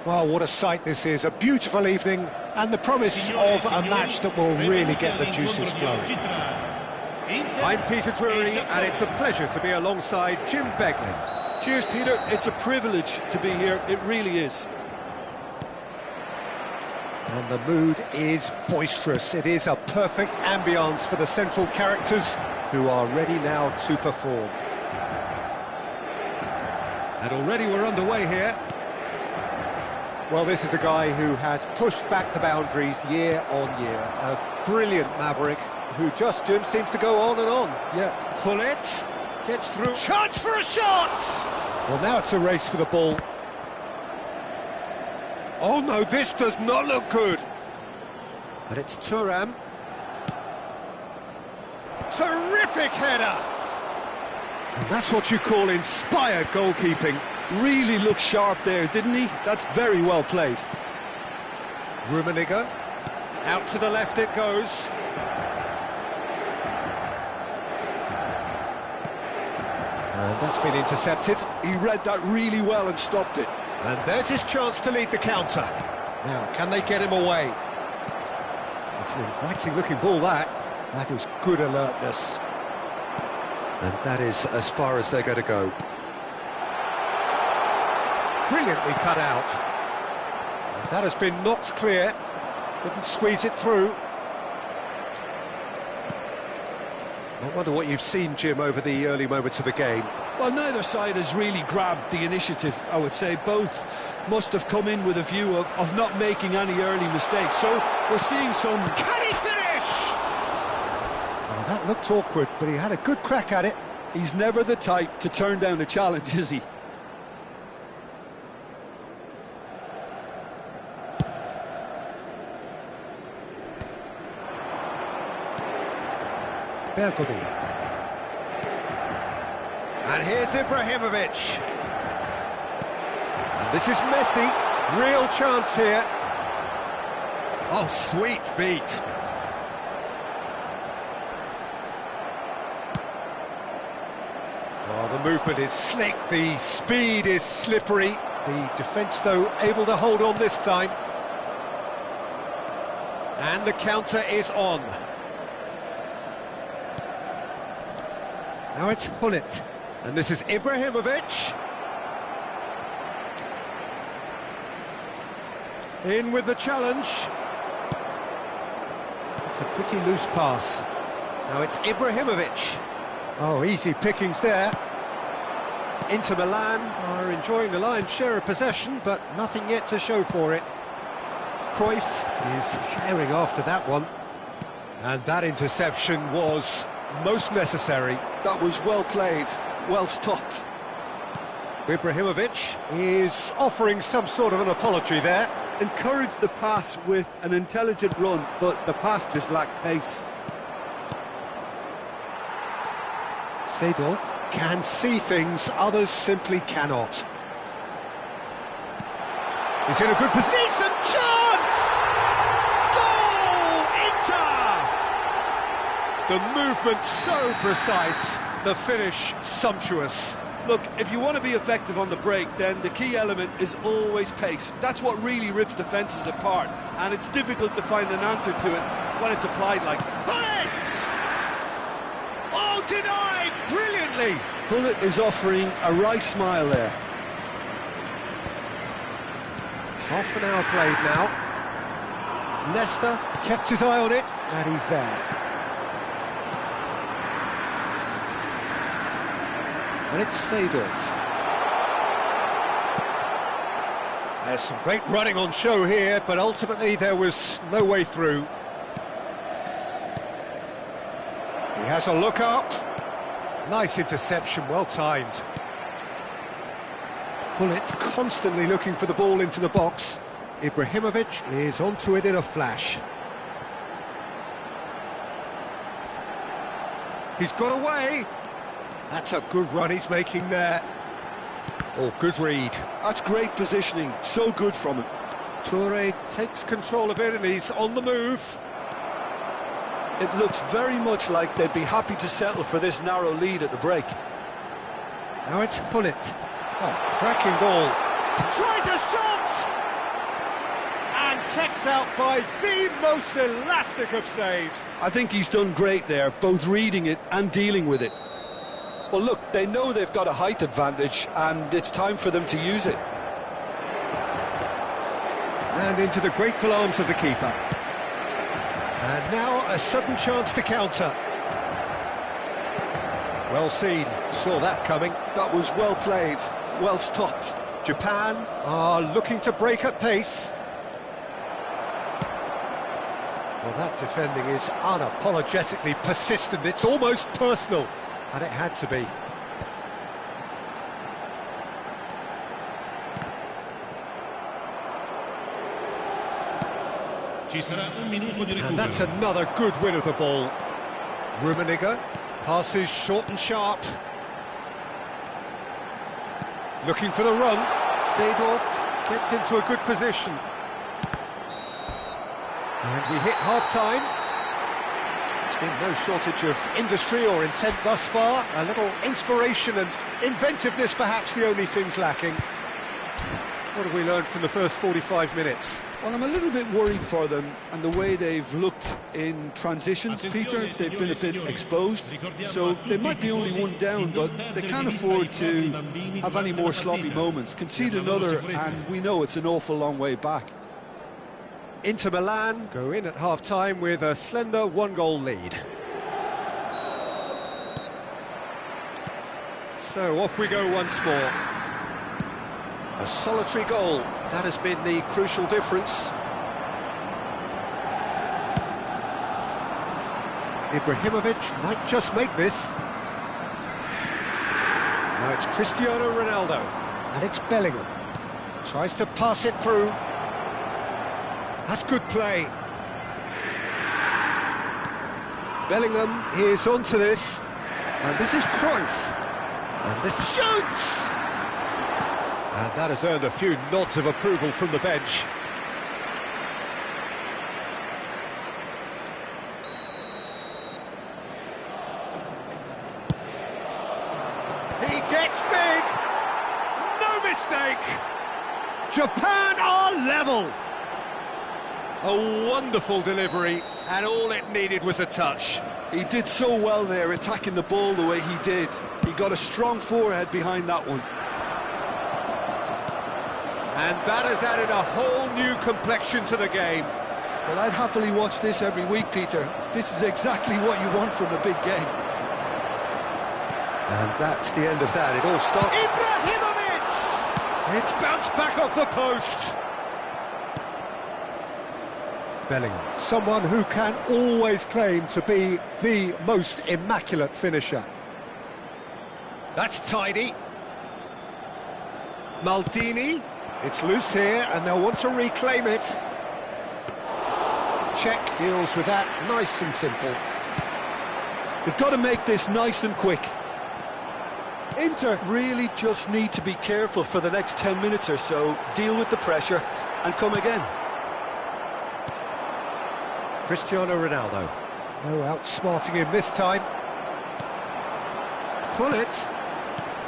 Well, what a sight this is, a beautiful evening, and the promise of a match that will really get the juices flowing. I'm Peter Drury, and it's a pleasure to be alongside Jim Beglin. Cheers, Peter. It's a privilege to be here, it really is. And the mood is boisterous. It is a perfect ambience for the central characters who are ready now to perform. And already we're underway here. Well, this is a guy who has pushed back the boundaries year on year. A brilliant maverick who just, Jim, seems to go on and on. Yeah, Gullit gets through. Chance for a shot! Well, now it's a race for the ball. Oh no, this does not look good. But it's Thuram. Terrific header! And that's what you call inspired goalkeeping. Really looked sharp there, didn't he? That's very well played. Rummenigge. Out to the left it goes. And that's been intercepted. He read that really well and stopped it. And there's his chance to lead the counter. Now, can they get him away? It's an inviting-looking ball, that. That is good alertness. And that is as far as they're going to go. Brilliantly cut out. And that has been knocked clear. Couldn't squeeze it through. I wonder what you've seen, Jim, over the early moments of the game. Well, neither side has really grabbed the initiative, I would say. Both must have come in with a view of not making any early mistakes. So we're seeing some... Can he finish? Well, that looked awkward, but he had a good crack at it. He's never the type to turn down a challenge, is he? Bergomi. And here's Ibrahimovic. And this is Messi. Real chance here. Oh, sweet feet. Well, the movement is slick, the speed is slippery. The defence, though, able to hold on this time. And the counter is on. Now it's Gullit. And this is Ibrahimovic. In with the challenge. It's a pretty loose pass. Now it's Ibrahimovic. Oh, easy pickings there. Inter Milan are enjoying the lion's share of possession, but nothing yet to show for it. Cruyff is herring after that one. And that interception was most necessary. That was well played, well stopped. Ibrahimovic is offering some sort of an apology there. Encouraged the pass with an intelligent run, but the pass just lacked pace. Seedorf can see things others simply cannot. He's in a good position. Decent chance! Goal! Inter! The movement so precise, the finish sumptuous. Look, if you want to be effective on the break, then the key element is always pace. That's what really rips defences apart, and it's difficult to find an answer to it when it's applied like Gullit! Oh, denied brilliantly! Gullit is offering a right smile there. Half an hour played now. Nesta kept his eye on it, and he's there. And it's Seedorf. There's some great running on show here, but ultimately there was no way through. He has a look up. Nice interception, well timed. Gullit constantly looking for the ball into the box. Ibrahimovic is onto it in a flash. He's got away. That's a good run he's making there. Oh, good read. That's great positioning, so good from him. Toure takes control of it and he's on the move. It looks very much like they'd be happy to settle for this narrow lead at the break. Now it's Gullit. Oh, cracking ball. Tries a shot! And kept out by the most elastic of saves. I think he's done great there, both reading it and dealing with it. Well, look, they know they've got a height advantage, and it's time for them to use it. And into the grateful arms of the keeper. And now a sudden chance to counter. Well seen, saw that coming. That was well played, well stopped. Japan are looking to break at pace. Well, that defending is unapologetically persistent. It's almost personal. And it had to be. And that's another good win of the ball. Rummenigge passes short and sharp. Looking for the run. Seedorf gets into a good position. And we hit half-time. Been no shortage of industry or intent thus far. A little inspiration and inventiveness, perhaps the only things lacking. What have we learned from the first 45 minutes? Well, I'm a little bit worried for them and the way they've looked in transitions, Peter. They've been a bit exposed, so they might be only one down, but they can't afford to have any more sloppy moments. Concede another, and we know it's an awful long way back. Inter Milan go in at half-time with a slender one-goal lead. So off we go once more. A solitary goal, that has been the crucial difference. Ibrahimovic might just make this. Now it's Cristiano Ronaldo, and it's Bellingham. Tries to pass it through. That's good play. Bellingham is onto this. And this is Cruyff. And this shoots! And that has earned a few nods of approval from the bench. He gets big! No mistake! Japan are level! A wonderful delivery, and all it needed was a touch. He did so well there, attacking the ball the way he did. He got a strong forehead behind that one. And that has added a whole new complexion to the game. Well, I'd happily watch this every week, Peter. This is exactly what you want from a big game. And that's the end of that. It all stopped. Ibrahimovic! It's bounced back off the post. Bellingham, someone who can always claim to be the most immaculate finisher. That's tidy. Maldini, it's loose here and they'll want to reclaim it. Czech deals with that nice and simple. They've got to make this nice and quick. Inter really just need to be careful for the next 10 minutes or so, deal with the pressure and come again. Cristiano Ronaldo. No outsmarting him this time. Pull it.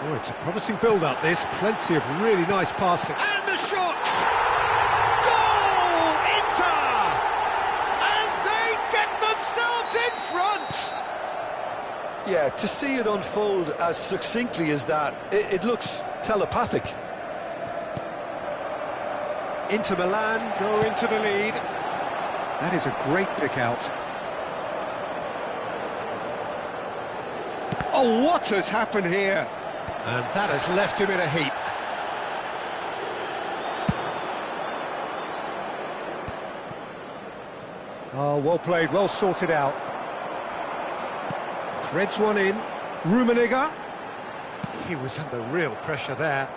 Oh, it's a promising build-up, this. Plenty of really nice passing. And the shot! Goal! Inter! And they get themselves in front! Yeah, to see it unfold as succinctly as that, it looks telepathic. Inter Milan go into the lead. That is a great pick out. Oh, what has happened here? And that has left him in a heap. Oh, well played, well sorted out. Threads one in. Rummenigge. He was under real pressure there.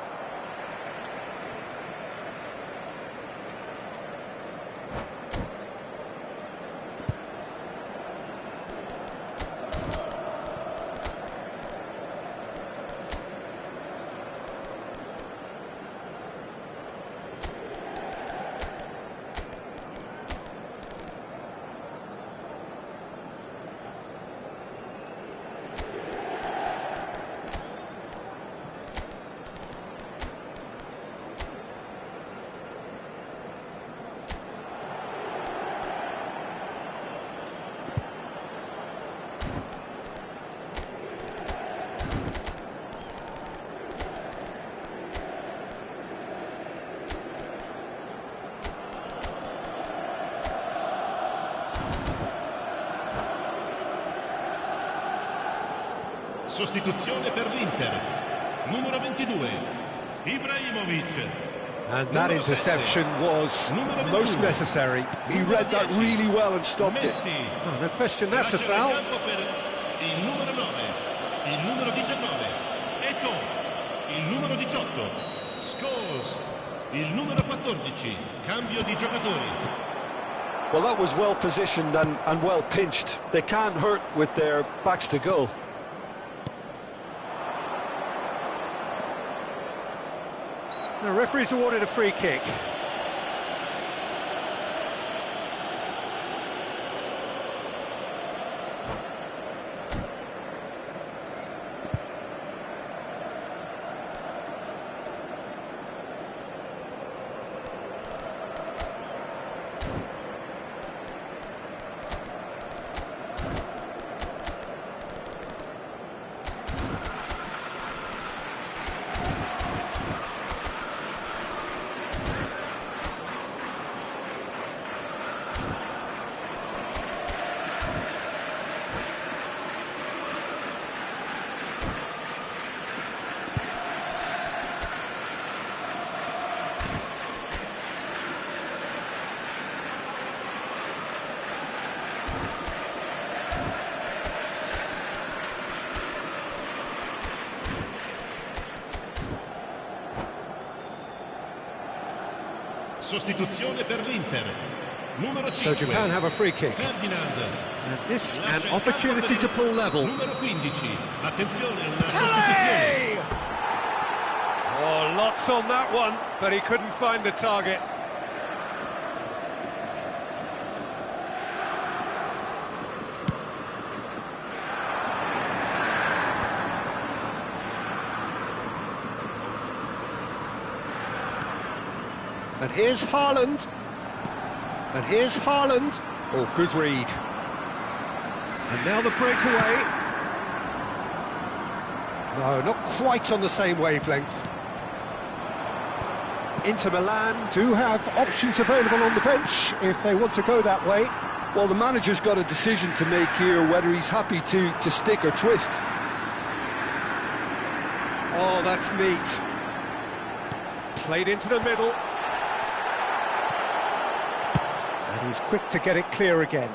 Sostituzione per l'Inter. Numero 22, Ibrahimovic. And that interception was most necessary. He read that really well and stopped it. Messi. Oh, no question, that's a foul. Il numero 9, il numero 19, Eto'o, il numero 18, Scholes, il numero 14, cambio di giocatori. Well, that was well positioned and well pinched. They can't hurt with their backs to goal. The referee's awarded a free kick. Sostituzione per l'Inter. Numero 5. So Japan have a free kick. Ferdinand. And this an opportunity to pull level. Numero 15. Attenzione, una Hey! sostituzione. Oh, lots on that one, but he couldn't find the target. And here's Haaland. And here's Haaland. Oh, good read. And now the breakaway. No, not quite on the same wavelength. Inter Milan do have options available on the bench if they want to go that way. Well, the manager's got a decision to make here, whether he's happy to stick or twist. Oh, that's neat. Played into the middle. And he's quick to get it clear again.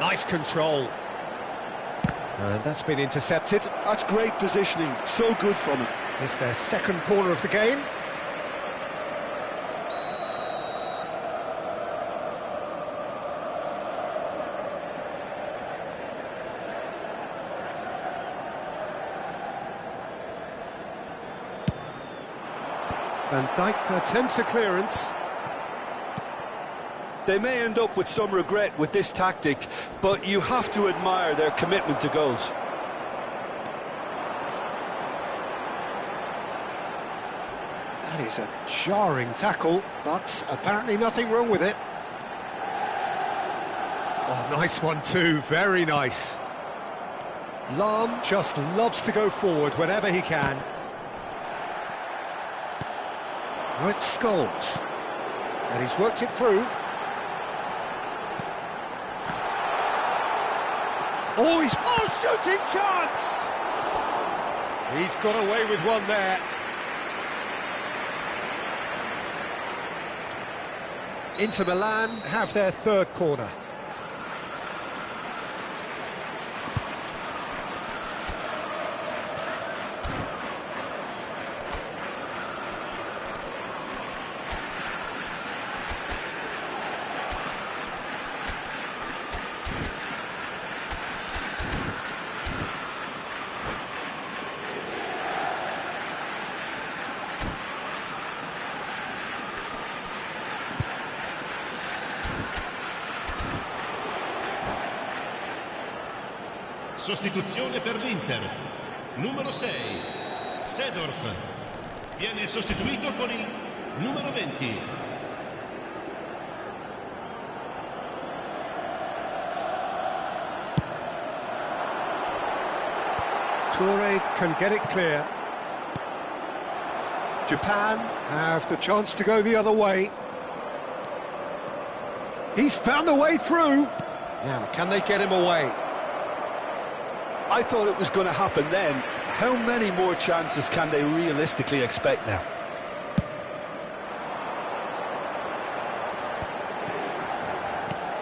Nice control. And that's been intercepted. That's great positioning, so good from it. It's their second corner of the game. Van Dijk attempts a clearance. They may end up with some regret with this tactic, but you have to admire their commitment to goals. That is a jarring tackle, but apparently nothing wrong with it. Oh, nice one too, very nice. Lahm just loves to go forward whenever he can. Now it's Scholes. And he's worked it through. Oh, he's... Oh, shooting chance! He's got away with one there. Inter Milan have their third corner. Sostituzione per l'Inter. Numero 6, Seedorf. Viene sostituito con il numero 20. Toure can get it clear. Japan have the chance to go the other way. He's found a way through. Now, can they get him away? I thought it was going to happen then. How many more chances can they realistically expect now?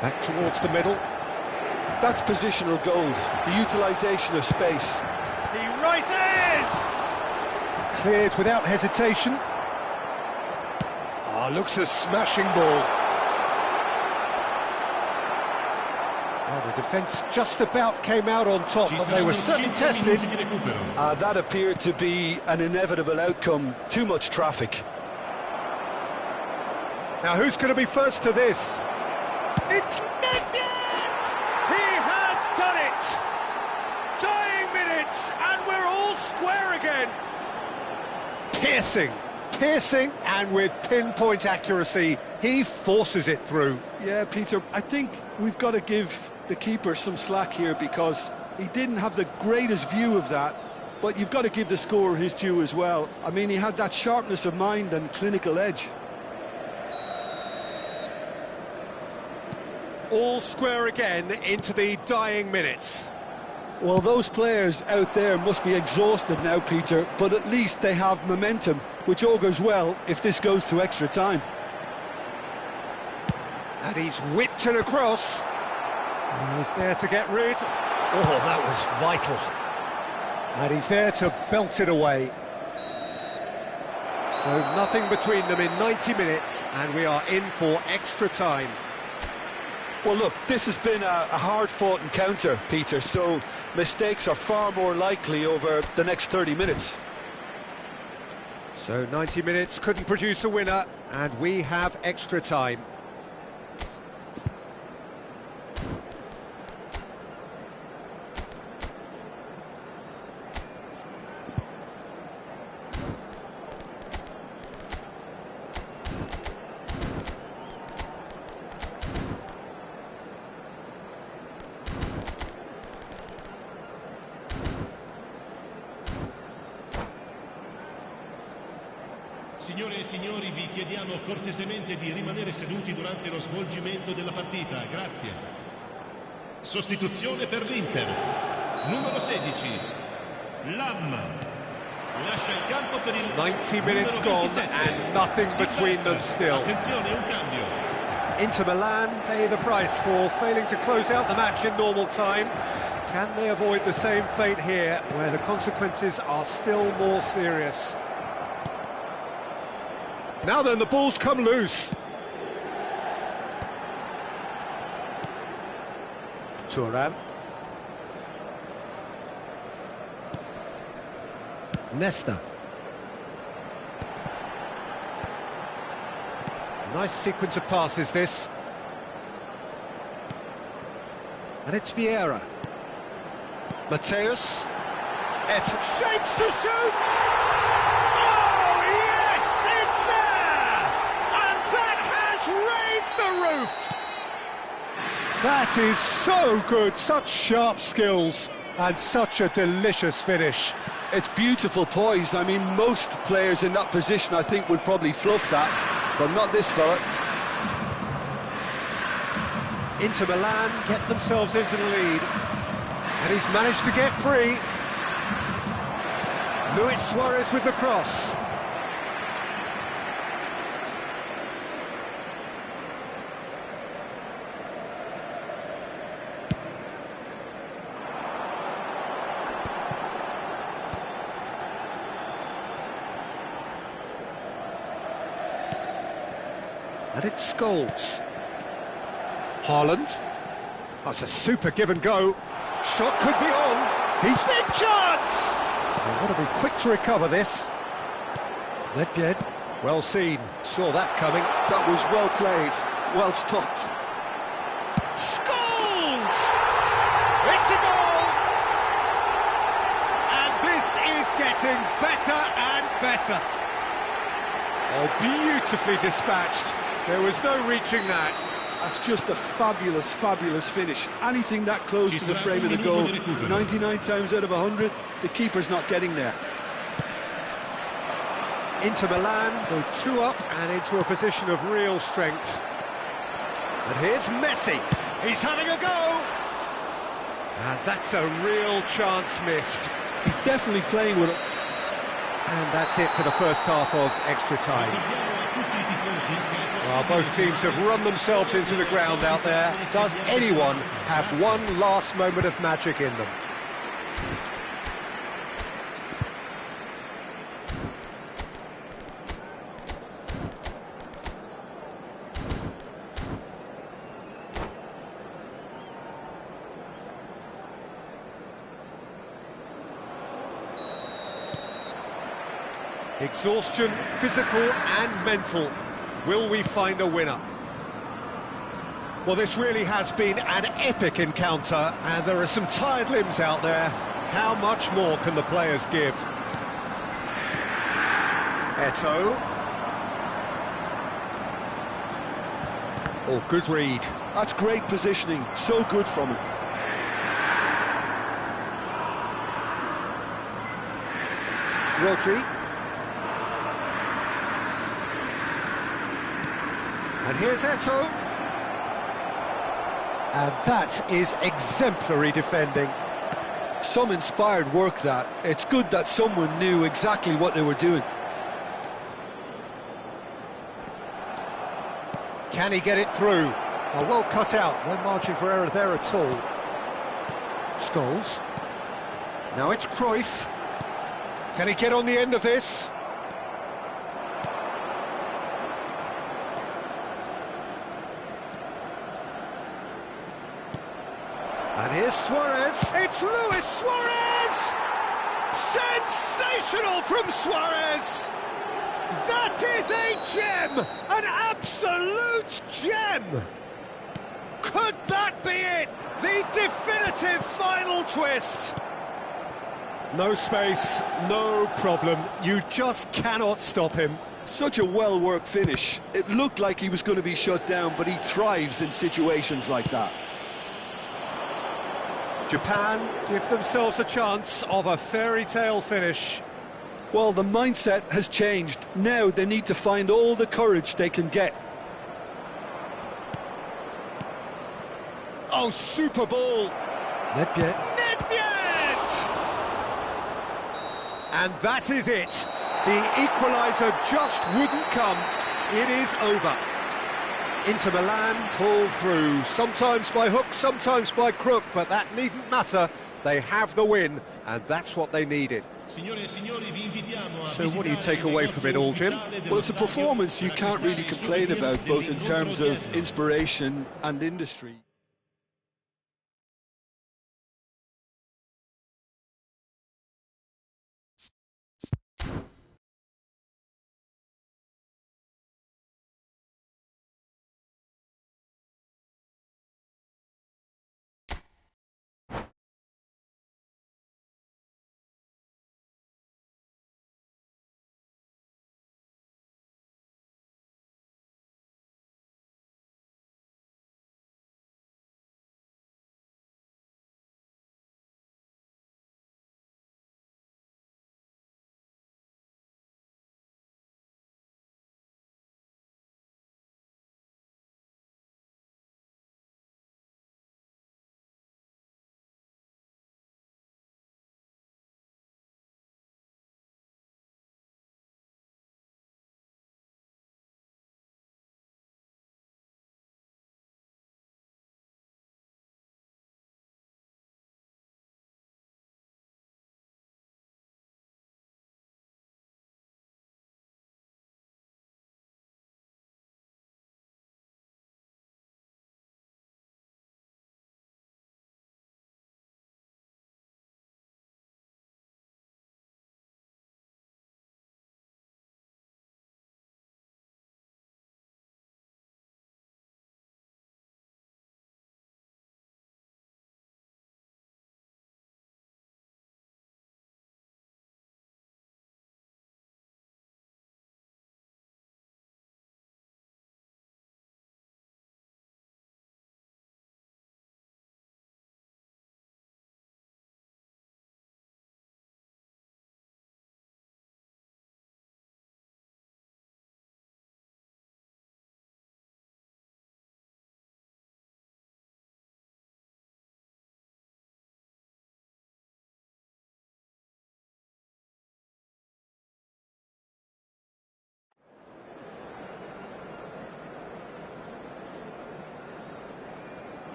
Back towards the middle. That's positional goal, the utilisation of space. He rises! Cleared without hesitation. Ah, looks a smashing ball. Well, the defence just about came out on top, but they were certainly tested. That appeared to be an inevitable outcome. Too much traffic. Now, who's going to be first to this? It's Nedved! He has done it! Dying minutes, and we're all square again. Piercing, and with pinpoint accuracy, he forces it through. Yeah, Peter, I think we've got to give the keeper some slack here because he didn't have the greatest view of that, but you've got to give the scorer his due as well. I mean, he had that sharpness of mind and clinical edge. All square again into the dying minutes. Well, those players out there must be exhausted now, Peter, but at least they have momentum, which augurs well if this goes to extra time. And he's whipped it across. He's there to get rid. Oh, that was vital. And he's there to belt it away. So nothing between them in 90 minutes, and we are in for extra time. Well, look, this has been a hard-fought encounter, Peter, so mistakes are far more likely over the next 30 minutes. So 90 minutes couldn't produce a winner, and we have extra time. Signore e signori, vi chiediamo cortesemente di rimanere seduti durante lo svolgimento della partita. Grazie. Sostituzione per l'Inter. Numero 16, Lahm. Lascia il campo per il 90 minutes gone and nothing between them still. Attenzione, un cambio. Inter Milan pay the price for failing to close out the match in normal time. Can they avoid the same fate here, where the consequences are still more serious? Now then, the ball's come loose. Thuram. Nesta. Nice sequence of passes, this. And it's Vieira. Mateus. It shapes to shoot! Oh, yes, it's there! And that has raised the roof! That is so good, such sharp skills, and such a delicious finish. It's beautiful poise. I mean, most players in that position, I think, would probably fluff that, but not this fella. Inter Milan get themselves into the lead, and he's managed to get free. Luis Suarez with the cross. And it's Scholes. Haaland. That's a super give and go. Shot could be on. He's big chance! They've got to be quick to recover this. Nedved, well seen. Saw that coming. That was well played, well stopped. Scholes! It's a goal! And this is getting better and better. Oh, beautifully dispatched. There was no reaching that. That's just a fabulous, fabulous finish. Anything that close to the frame of the goal, 99 times out of 100, the keeper's not getting there. Inter Milan go 2 up and into a position of real strength. And here's Messi. He's having a go. And that's a real chance missed. He's definitely playing with it. And that's it for the first half of extra time. Well, both teams have run themselves into the ground out there. Does anyone have one last moment of magic in them? Exhaustion, physical and mental. Will we find a winner? Well, this really has been an epic encounter, and there are some tired limbs out there. How much more can the players give? Eto'o. Oh, good read. That's great positioning, so good from him. Rodri. And here's Eto'o. And that is exemplary defending. Some inspired work, that. It's good that someone knew exactly what they were doing. Can he get it through? Oh, well cut out. No margin for error there at all. Scholes. Now it's Cruyff. Can he get on the end of this? And here's Suarez. It's Luis Suarez! Sensational from Suarez! That is a gem! An absolute gem! Could that be it? The definitive final twist! No space, no problem. You just cannot stop him. Such a well-worked finish. It looked like he was going to be shut down, but he thrives in situations like that. Japan give themselves a chance of a fairy tale finish. Well, the mindset has changed. Now they need to find all the courage they can get. Oh, super ball! Nedved. And that is it. The equaliser just wouldn't come. It is over. Inter Milan pull through, sometimes by hook, sometimes by crook, but that needn't matter. They have the win, and that's what they needed. So what do you take away from it all, Jim? Well, it's a performance you can't really complain about, both in terms of inspiration and industry.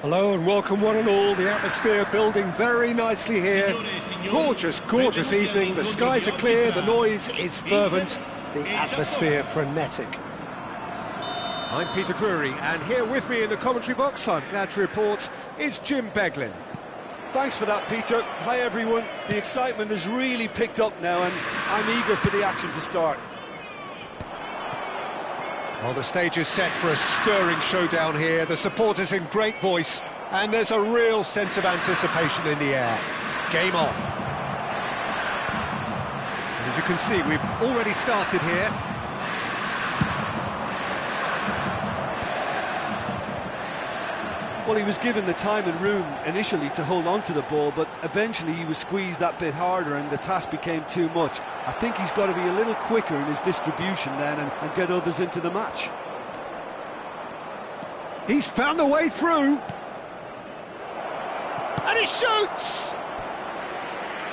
Hello and welcome one and all. The atmosphere building very nicely here. Gorgeous, gorgeous evening. The skies are clear, the noise is fervent, the atmosphere frenetic. I'm Peter Drury, and here with me in the commentary box, I'm glad to report, is Jim Beglin. Thanks for that, Peter. Hi, everyone. The excitement has really picked up now, and I'm eager for the action to start. Well, the stage is set for a stirring showdown here. The supporters in great voice, and there's a real sense of anticipation in the air. Game on. And as you can see, we've already started here. Well, he was given the time and room initially to hold on to the ball, but eventually he was squeezed that bit harder and the task became too much. I think he's got to be a little quicker in his distribution then and get others into the match. He's found a way through. And he shoots!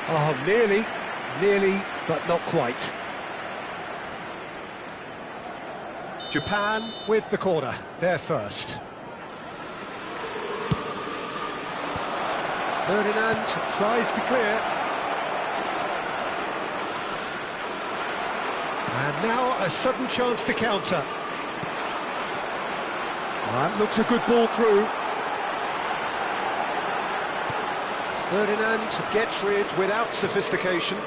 Oh, nearly, but not quite. Japan with the corner, they're first. Ferdinand tries to clear. And now a sudden chance to counter. That looks a good ball through. Ferdinand gets rid without sophistication.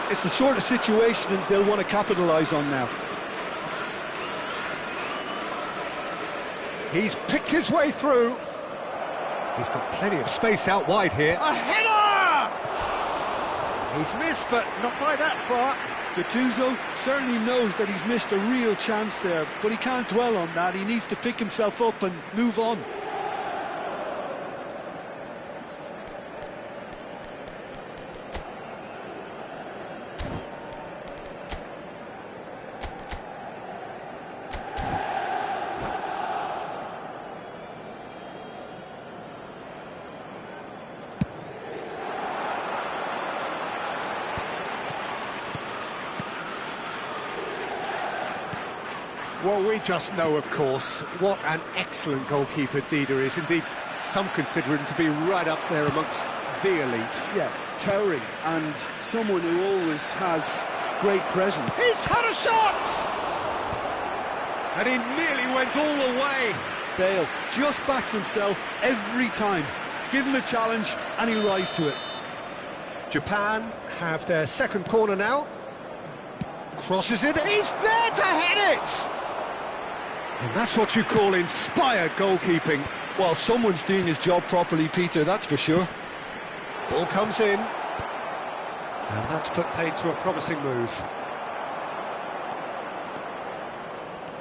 It's the sort of situation they'll want to capitalise on now. He's picked his way through. He's got plenty of space out wide here. A header! He's missed, but not by that far. Gattuso certainly knows that he's missed a real chance there, but he can't dwell on that. He needs to pick himself up and move on. Well, we just know, of course, what an excellent goalkeeper Dida is. Indeed, some consider him to be right up there amongst the elite. Yeah, towering, and someone who always has great presence. He's had a shot! And he nearly went all the way. Bale just backs himself every time. Give him a challenge, and he'll rise to it. Japan have their second corner now. Crosses it. He's there to head it! And that's what you call inspired goalkeeping. Well, someone's doing his job properly, Peter, that's for sure. Ball comes in. And that's put paid to a promising move.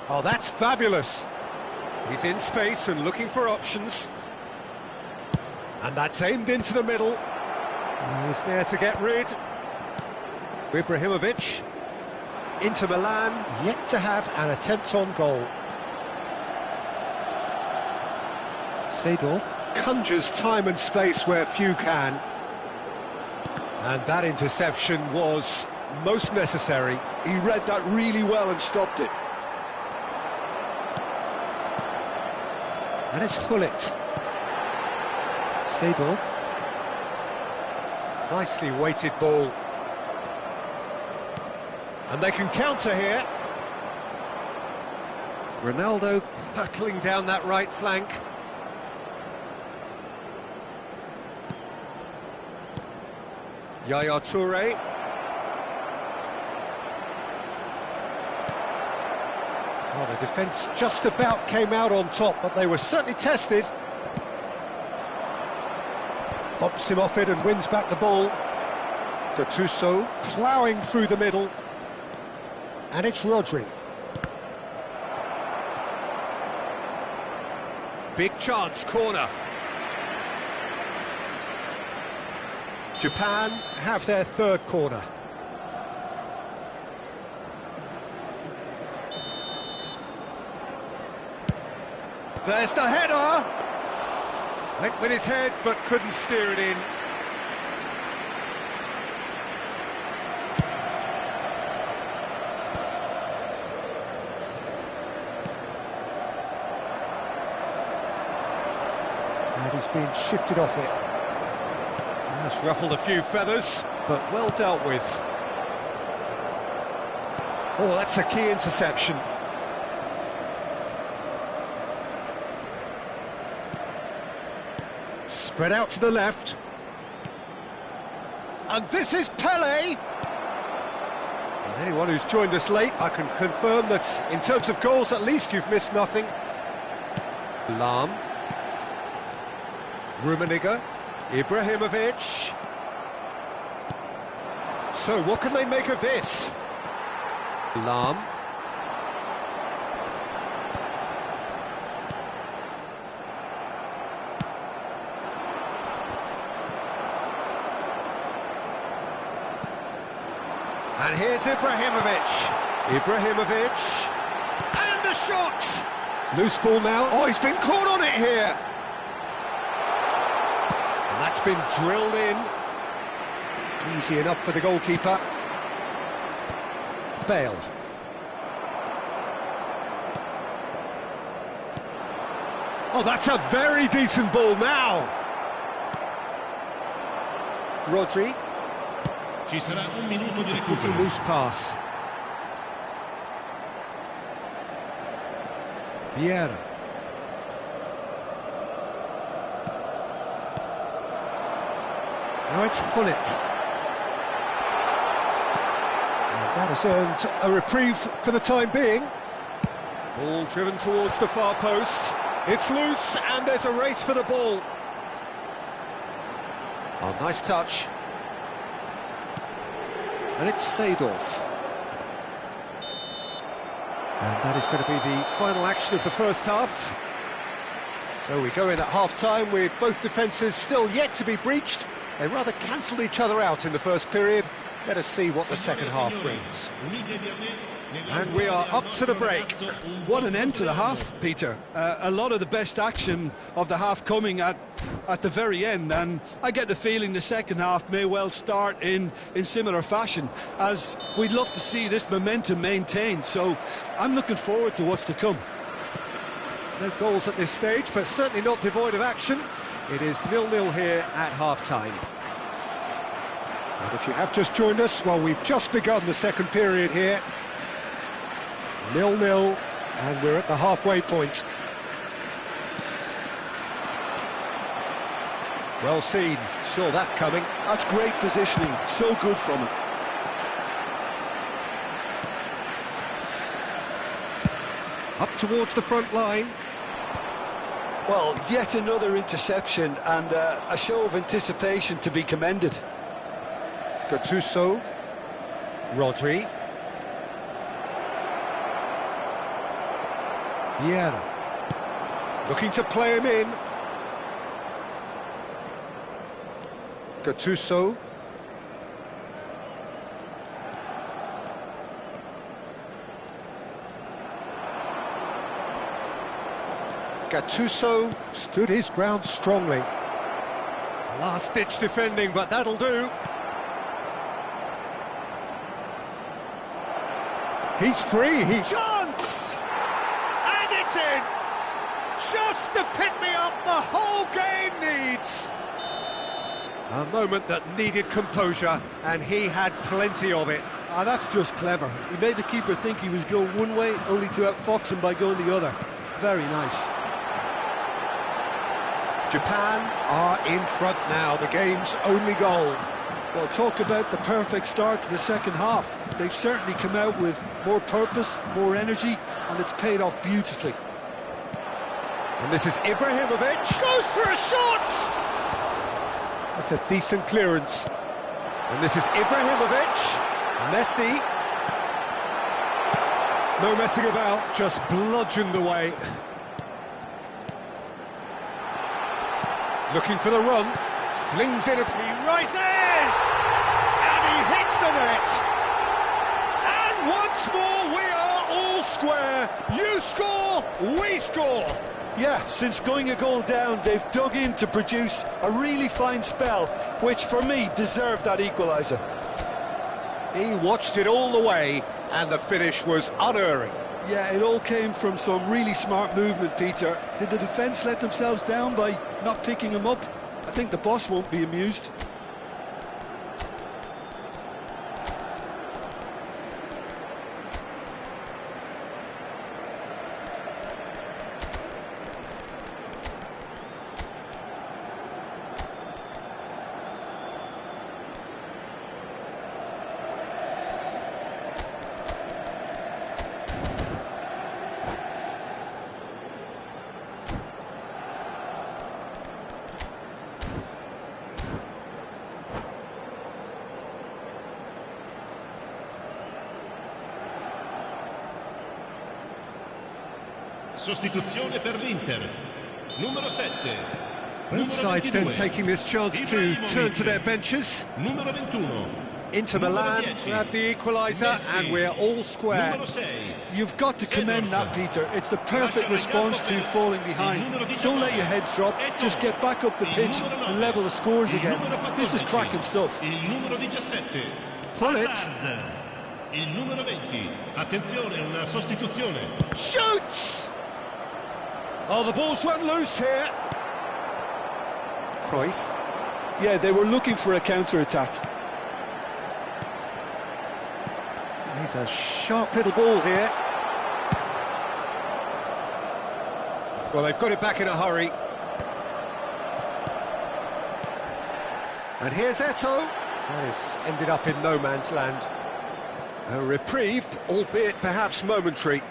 Oh, that's fabulous. He's in space and looking for options. And that's aimed into the middle. He's there to get rid. Ibrahimovic. Inter Milan yet to have an attempt on goal. Seedorf conjures time and space where few can. And that interception was most necessary. He read that really well and stopped it. And it's Hullet. Seedorf. Nicely weighted ball. And they can counter here. Ronaldo hurtling down that right flank. Yaya Toure. Well, the defence just about came out on top, but they were certainly tested. Bumps him off it and wins back the ball. Gattuso ploughing through the middle. And it's Rodri. Big chance, corner. Japan have their third corner. There's the header! Went with his head, but couldn't steer it in. And he's been shifted off it. That's ruffled a few feathers, but well dealt with. Oh, that's a key interception. Spread out to the left. And this is Pele! And anyone who's joined us late, I can confirm that in terms of goals, at least you've missed nothing. Lahm. Rummenigge. Ibrahimovic. So what can they make of this? Lahm. And here's Ibrahimovic. Ibrahimovic. And a shot! Loose ball now. Oh, he's been caught on it here. And that's been drilled in. Easy enough for the goalkeeper. Bale. Oh, that's a very decent ball now. Rodri. Ci sarà un minuto di Pretty recupero. loose pass. Vieira. Now it's Hullet. That has earned a reprieve for the time being. Ball driven towards the far post. It's loose and there's a race for the ball. Oh, nice touch. And it's Seedorf. And that is going to be the final action of the first half. So we go in at half-time with both defences still yet to be breached. They rather cancelled each other out in the first period. Let us see what the second half brings. And we are up to the break. What an end to the half, Peter. A lot of the best action of the half coming at the very end, and I get the feeling the second half may well start in similar fashion, as we'd love to see this momentum maintained. So I'm looking forward to what's to come. No goals at this stage, but certainly not devoid of action. It is 0-0 here at half-time. And if you have just joined us, well, we've just begun the second period here. 0-0, and we're at the halfway point. Well seen, saw that coming. That's great positioning, so good from him. Up towards the front line. Well, yet another interception and a show of anticipation to be commended. Gattuso. Rodri. Vieira. Looking to play him in. Gattuso. Gattuso stood his ground strongly. Last-ditch defending, but that'll do. He's free, chance! And it's in! Just the pick-me-up the whole game needs! A moment that needed composure, and he had plenty of it. That's just clever. He made the keeper think he was going one way, only to outfox him by going the other. Very nice. Japan are in front now, the game's only goal. Well, talk about the perfect start to the second half. They've certainly come out with more purpose, more energy, and it's paid off beautifully. And this is Ibrahimovic. Goes for a shot! That's a decent clearance. And this is Ibrahimovic. Messi. No messing about, just bludgeoned away. Looking for the run. Flings in, he rises! And he hits the net! And once more we are all square. You score, we score! Yeah, since going a goal down, they've dug in to produce a really fine spell, which for me deserved that equaliser. He watched it all the way, and the finish was unerring. Yeah, it all came from some really smart movement, Peter. Did the defence let themselves down by not picking him up? I think the boss won't be amused. Sostituzione per l'Inter. Numero 7. Both sides then taking this chance to turn to their benches. Numero 21. Inter Milan grab the equaliser and we're all square. Numero 6. You've got to commend that, Peter. It's the perfect response to falling behind. Don't let your heads drop, just get back up the pitch and level the scores again. This is cracking stuff. Il numero 17. Pull it. Hazard. Il numero 20. Attenzione, una sostituzione. Shoots! Oh, the ball's run loose here. Cruyff. Yeah, they were looking for a counter-attack. He's a sharp little ball here. Well, they've got it back in a hurry. And here's Eto'o. This ended up in no man's land. A reprieve, albeit perhaps momentary.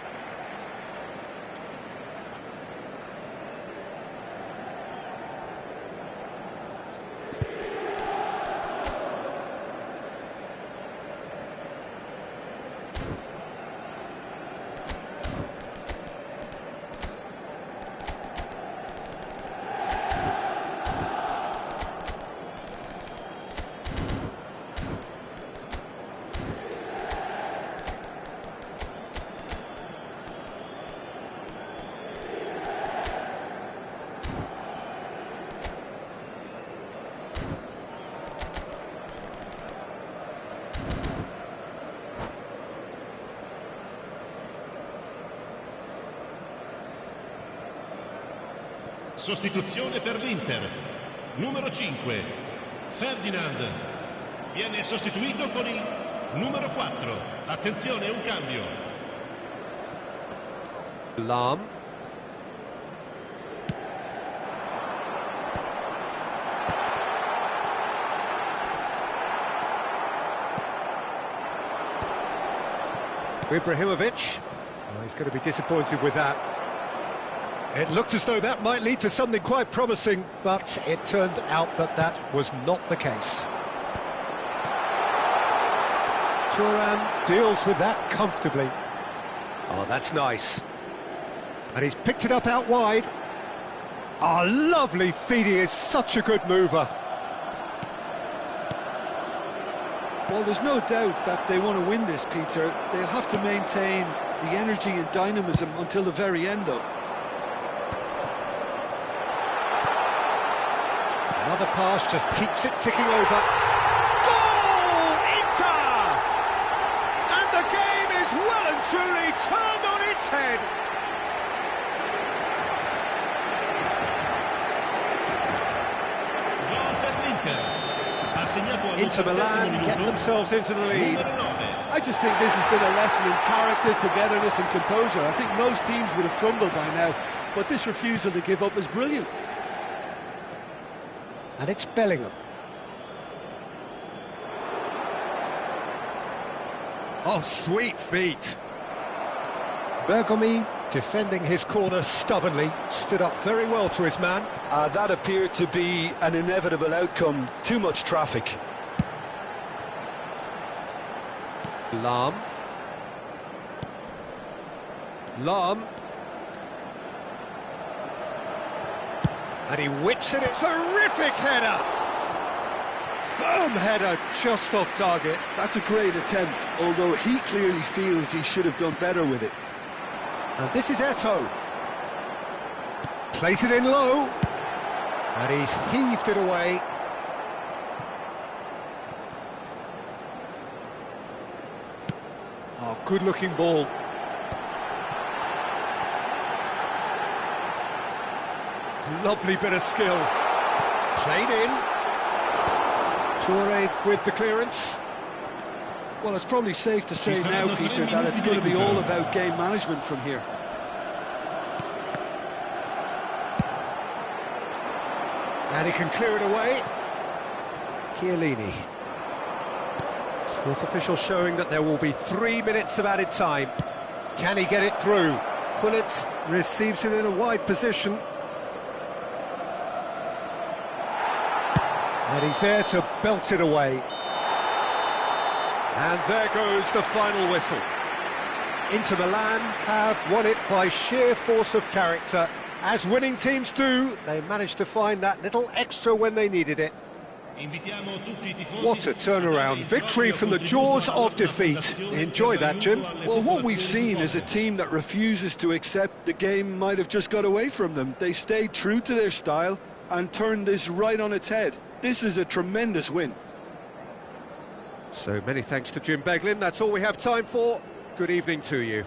Sostituzione per l'Inter. Numero 5. Ferdinand. Viene sostituito con il numero 4. Attenzione, un cambio. Lahm. Ibrahimovic. Oh, he's going to be disappointed with that. It looked as though that might lead to something quite promising, but it turned out that that was not the case. Thuram deals with that comfortably. Oh, that's nice. And he's picked it up out wide. Oh, lovely feed. He is such a good mover. Well, there's no doubt that they want to win this, Peter. They'll have to maintain the energy and dynamism until the very end, though. Another pass just keeps it ticking over. Goal! Inter! And the game is well and truly turned on its head. Gol per l'Inter. Ha segnato Inter Milan get themselves into the lead. Numero 9. I just think this has been a lesson in character, togetherness and composure. I think most teams would have crumbled by now, but this refusal to give up is brilliant. And it's Bellingham. Oh, sweet feet. Bergomi, defending his corner stubbornly, stood up very well to his man. That appeared to be an inevitable outcome. Too much traffic. Lahm. Lahm. And he whips it. Terrific header! Firm header, just off target. That's a great attempt, although he clearly feels he should have done better with it. And this is Eto'o. Plays it in low. And he's heaved it away. Oh, good-looking ball. Lovely bit of skill. Played in. Toure with the clearance. Well, it's probably safe to say now, Peter, that it's going to be all about game management from here. And he can clear it away. Chiellini. Fourth official showing that there will be 3 minutes of added time. Can he get it through? Gullit receives it in a wide position. And he's there to belt it away. And there goes the final whistle. Inter Milan have won it by sheer force of character. As winning teams do, they managed to find that little extra when they needed it. What a turnaround. Victory from the jaws of defeat. Enjoy that, Jim. Well, what we've seen is a team that refuses to accept the game might have just got away from them. They stayed true to their style and turned this right on its head. This is a tremendous win. So many thanks to Jim Beglin. That's all we have time for. Good evening to you.